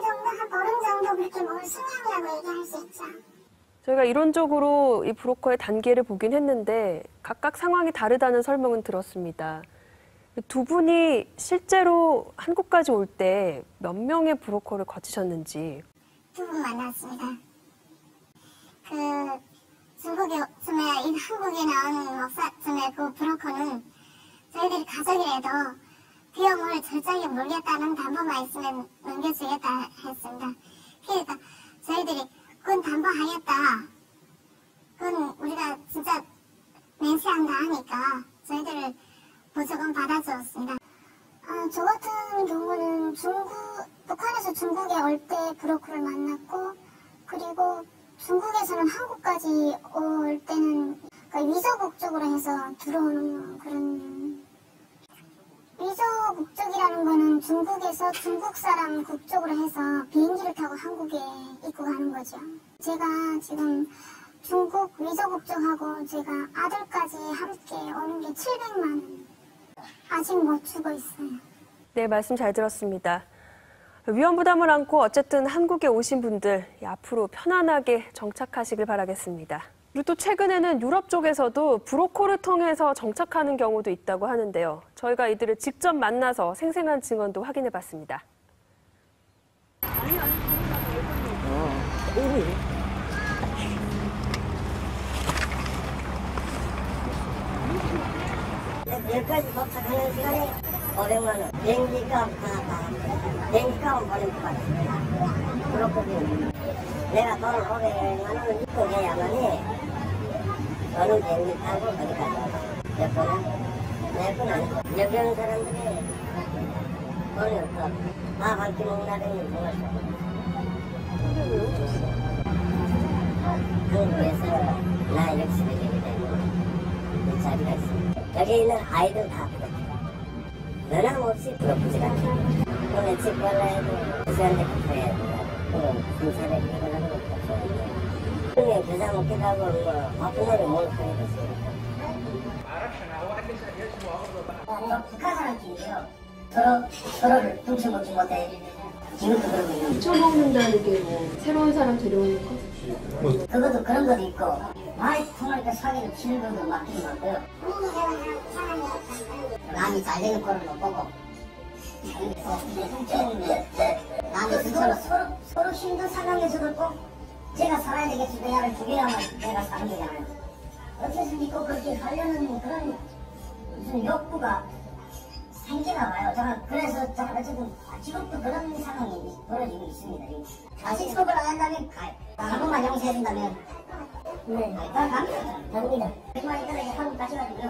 정도, 한 보름 정도 그렇게 먹을 수량이라고 얘기할 수 있죠. 저희가 이론적으로 이 브로커의 단계를 보긴 했는데 각각 상황이 다르다는 설명은 들었습니다. 두 분이 실제로 한국까지 올 때 몇 명의 브로커를 거치셨는지. 두 분 만났습니다. 중국에 한국에 나온 그 브로커는 저희들이 가족이라도 비용을 절장에 물겠다는 담보만 있으면 넘겨주겠다 했습니다. 그러니까 저희들이 그건 담보하겠다. 그건 우리가 진짜 맹세한다 하니까 저희들을 무조건 받아주었습니다. 저 같은 경우는 북한에서 중국에 올 때 브로커를 만났고, 그리고 중국에서는 한국까지 올 때는 그러니까 위조 국적으로 해서 들어오는 그런, 위조 국적이라는 거는 중국에서 중국 사람 국적으로 해서 비행기를 타고 한국에 입국하는 거죠. 제가 지금 중국 위조 국적하고 제가 아들까지 함께 오는 게 700만 원. 아직 못 주고 있어요. 네, 말씀 잘 들었습니다. 위험 부담을 안고 어쨌든 한국에 오신 분들 앞으로 편안하게 정착하시길 바라겠습니다. 그리고 또 최근에는 유럽 쪽에서도 브로커를 통해서 정착하는 경우도 있다고 하는데요. 저희가 이들을 직접 만나서 생생한 증언도 확인해 봤습니다. 여기까지 도착하는 시간에 500만 원. 비행기값 비행기값은 보내줄 것 같아. 그렇거든. 내가 돈을 500만 원을 입금해야만이 너는 비행기 타고 거기까지 와. 여권은 아니고. 여기 오는 사람들이 돈이 없어. 밥 한 끼 먹는다더니 돈을 써. 한국에서 나 60이 되기 때문에 자리가 있어. 여기 있는 아이들 다 그렇게 변함없이 부럽지가 않아. 오늘 집 갈라 해도 그 시간대 갚아야 돼. 군사대 이걸 하는 것도 없어. 그냥 겨자 먹기도 하고 뭐 바쁜 거를 뭘 하게 됐으니까. 북한 사람끼리요. 서로를 뚱쳐먹지 못해. 지금도 그러고 있는. 훔쳐먹는다는 게 뭐 새로운 사람 데려오는 거? 그것도 그런 것도 있고 많이 통하니까 사기를 치는 것도 많긴 많고요. 남이 잘 되는 꼴을 못 보고 남이 서로 힘든 상황에서도 꼭 제가 살아야 되겠습니다를 죽여야만 내가 사는 거잖아요. 어째서 믿고 그렇게 하려는 그런 무슨 욕구가 생기나 봐요. 저는 그래서 어쨌든 지금도 그런 상황이 벌어지고 있습니다. 다시 처벌을 안 한다면 한번만 용서해준다면 네, 갑니다. 정말 이따가 한국 가셔가지고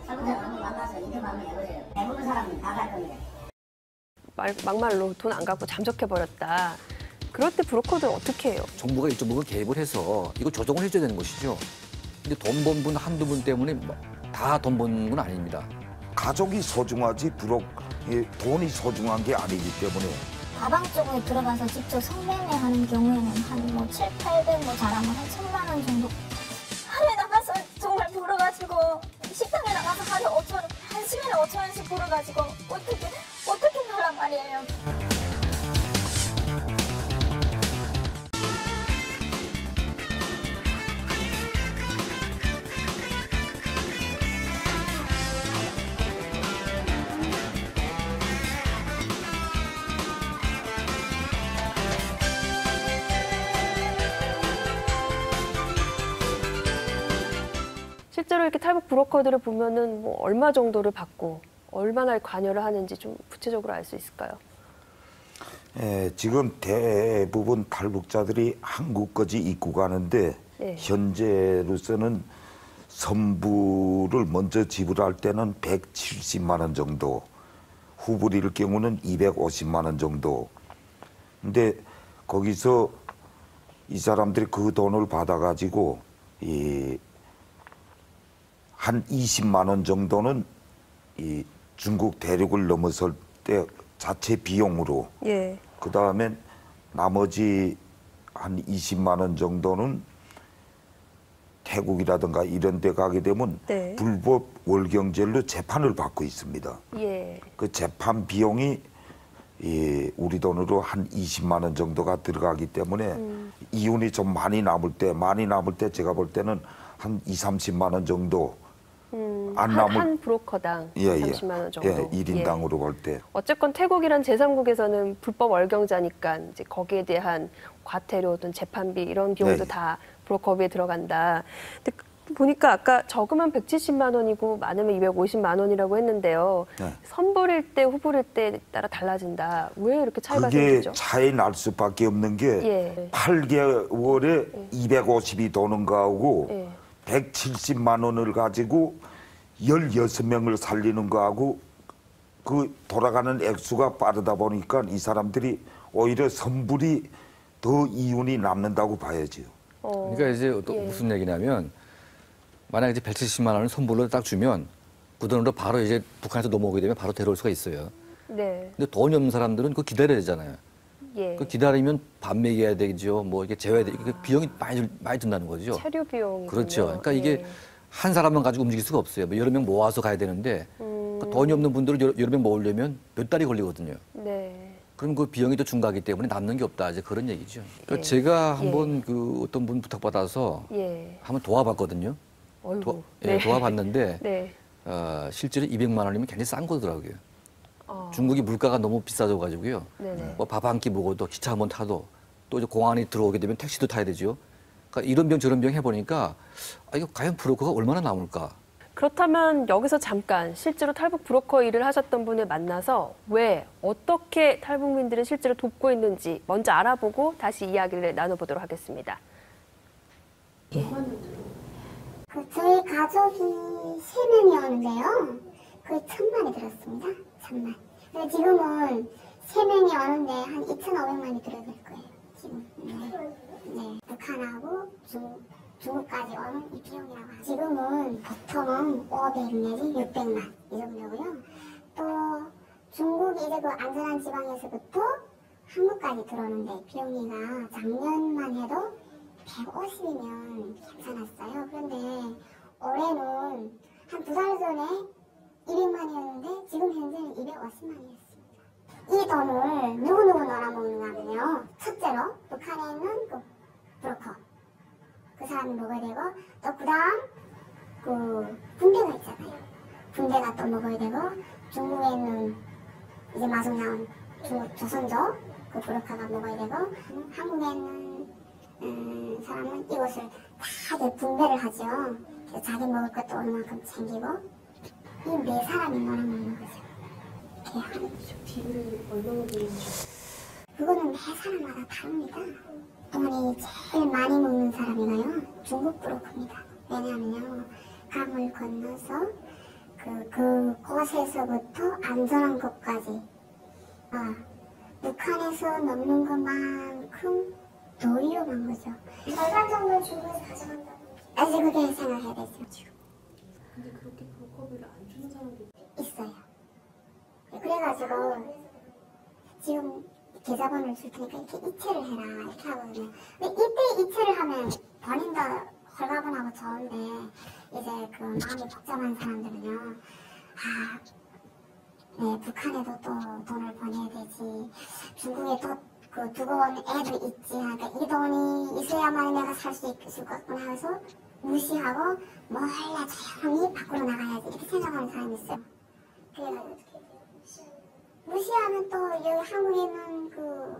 잘못한 한번 만나서 인터뷰 한번 해보세요. 대부분 사람은 다 갈 겁니다. 막말로 돈 안 갖고 잠적해버렸다. 그럴 때 브로커들은 어떻게 해요? 정부가 일정 부분 개입을 해서 이거 조정을 해줘야 되는 것이죠. 근데 돈 번 분 한두 분 때문에 다 돈 버는 건 아닙니다. 가족이 소중하지 돈이 소중한 게 아니기 때문에. 가방 쪽에 들어가서 직접 성매매하는 경우에는 한 뭐 7, 800, 뭐 잘하면 한 1000만 원 정도. 하루에 나가서 정말 벌어가지고 식당에 나가서 하루에 5,000원, 한 시간에 5,000원씩 벌어가지고 어떻게 살란 말이에요. 실제로 이렇게 탈북 브로커들을 보면은 뭐 얼마 정도를 받고 얼마나 관여를 하는지 좀 구체적으로 알 수 있을까요? 지금 대부분 탈북자들이 한국까지 입국하는데 네. 현재로서는 선불을 먼저 지불할 때는 170만 원 정도, 후불일 경우는 250만 원 정도. 근데 거기서 이 사람들이 그 돈을 받아가지고 한 20만 원 정도는 이 중국 대륙을 넘어설 때 자체 비용으로, 예. 그 다음에 나머지 한 20만 원 정도는 태국이라든가 이런 데 가게 되면 네. 불법 월경젤로 재판을 받고 있습니다. 예. 그 재판 비용이 우리 돈으로 한 20만 원 정도가 들어가기 때문에 이윤이 좀 많이 남을 때 제가 볼 때는 한 30만 원 정도 안 남을 한 브로커당 예, 30만 원 정도. 예, 1인당으로 볼 때. 어쨌건 태국이란 제3국에서는 불법 월경자니까 이제 거기에 대한 과태료든 재판비 이런 비용도 네. 다 브로커비에 들어간다. 근데 보니까 아까 적으면 170만 원이고 많으면 250만 원이라고 했는데요. 네. 선불일 때 후불일 때 따라 달라진다. 왜 이렇게 차이가 그게 생기죠? 차이 날 수밖에 없는 게 예. 8개월에 250이 도는 거하고 예. 170만 원을 가지고 16명을 살리는 거하고 그 돌아가는 액수가 빠르다 보니까 이 사람들이 오히려 선불이 더 이윤이 남는다고 봐야죠. 그러니까 이제 예. 무슨 얘기냐면 만약에 이제 170만 원을 선불로 딱 주면 그 돈으로 바로 이제 북한에서 넘어오게 되면 바로 데려올 수가 있어요. 네. 근데 돈이 없는 사람들은 그거 기다려야 되잖아요. 예. 그 기다리면 밥 먹여야 되죠. 뭐 이게 재워야 돼. 그 비용이 많이 든다는 거죠. 체류 비용이 그렇죠. 그러니까 이게 한 사람만 가지고 움직일 수가 없어요. 뭐 여러 명 모아서 가야 되는데 그 돈이 없는 분들을 여러 명 모으려면 몇 달이 걸리거든요. 네. 그럼 그 비용이 더 중과하기 때문에 남는 게 없다. 이제 그런 얘기죠. 그러니까 예. 제가 한번 그 어떤 분 부탁받아서 예. 한번 도와봤거든요. 어이구. 예, 도와봤는데 네. 실제로 200만 원이면 굉장히 싼 거더라고요. 어. 중국이 물가가 너무 비싸져 가지고요. 네네. 뭐 밥 한 끼 먹어도 기차 한번 타도 또 이제 공항에 들어오게 되면 택시도 타야 되죠. 그러니까 이런 병 저런 병 해보니까 이거 과연 브로커가 얼마나 남을까? 그렇다면 여기서 잠깐 실제로 탈북 브로커 일을 하셨던 분을 만나서 왜 어떻게 탈북민들을 실제로 돕고 있는지 먼저 알아보고 다시 이야기를 나눠보도록 하겠습니다. 저희 가족이 3명이 오는데요. 거의 1,000만이 들었습니다. 1,000만. 근데 지금은 3명이 오는데 한 2,500만이 들어갈 거예요. 지금. 네. 북한하고 중국까지 오는 이 비용이라고 하죠. 지금은 보통은 500 내지 600만 이 정도고요. 또 중국이 이제 그 안전한 지방에서부터 한국까지 들어오는데 비용이가 작년만 해도 150이면 괜찮았어요. 그런데 올해는 한 2달 전에 200만이었는데 지금 현재는 250만이었습니다. 이 돈을 누구누구 놀아먹는가 하면요. 첫째로 북한에 있는 그 브로커. 그 사람이 먹어야 되고 또 그 다음 그 군대가 있잖아요. 군대가 또 먹어야 되고 중국에 있는 이제 마중 나온 중국 조선족 그 브로커가 먹어야 되고 한국에 있는 사람은 이것을 다 이제 분배를 하죠. 그래서 자기 먹을 것도 어느 만큼 챙기고 이 4사람이 놀아먹는 거죠. 이렇게 하는 거죠. 비율이 얼마나 되는지. 그거는 매 사람마다 다릅니다. 돈이 제일 많이 먹는 사람이가요. 중국 브로커입니다. 왜냐하면요. 강을 건너서 그곳에서부터 안전한 곳까지 북한에서 넘는 것만큼 더 위험한 거죠. 절반 정도는 중국에서 가져간다고. 아직 그렇게 생각해야 되죠. 근데 그렇게 브로커비를 안 주는 사람도 있어요. 그래가지고 지금 계좌번호를 줄 테니까 이렇게 이체를 해라 이렇게 하거든요. 근데 이때 이체를 하면 본인도 홀가분하고 좋은데 이제 그 마음이 복잡한 사람들은요. 네, 북한에도 또 돈을 보내야 되지. 중국에 또 그 두고 온 애도 있지. 그러니까 이 돈이 있어야만 내가 살 수 있을 것 같구나 해서 무시하고 몰래 조용히 밖으로 나가야지 이렇게 생각하는 사람이 있어요. 그래가지고 무시하면 또 여기 한국에 있는 그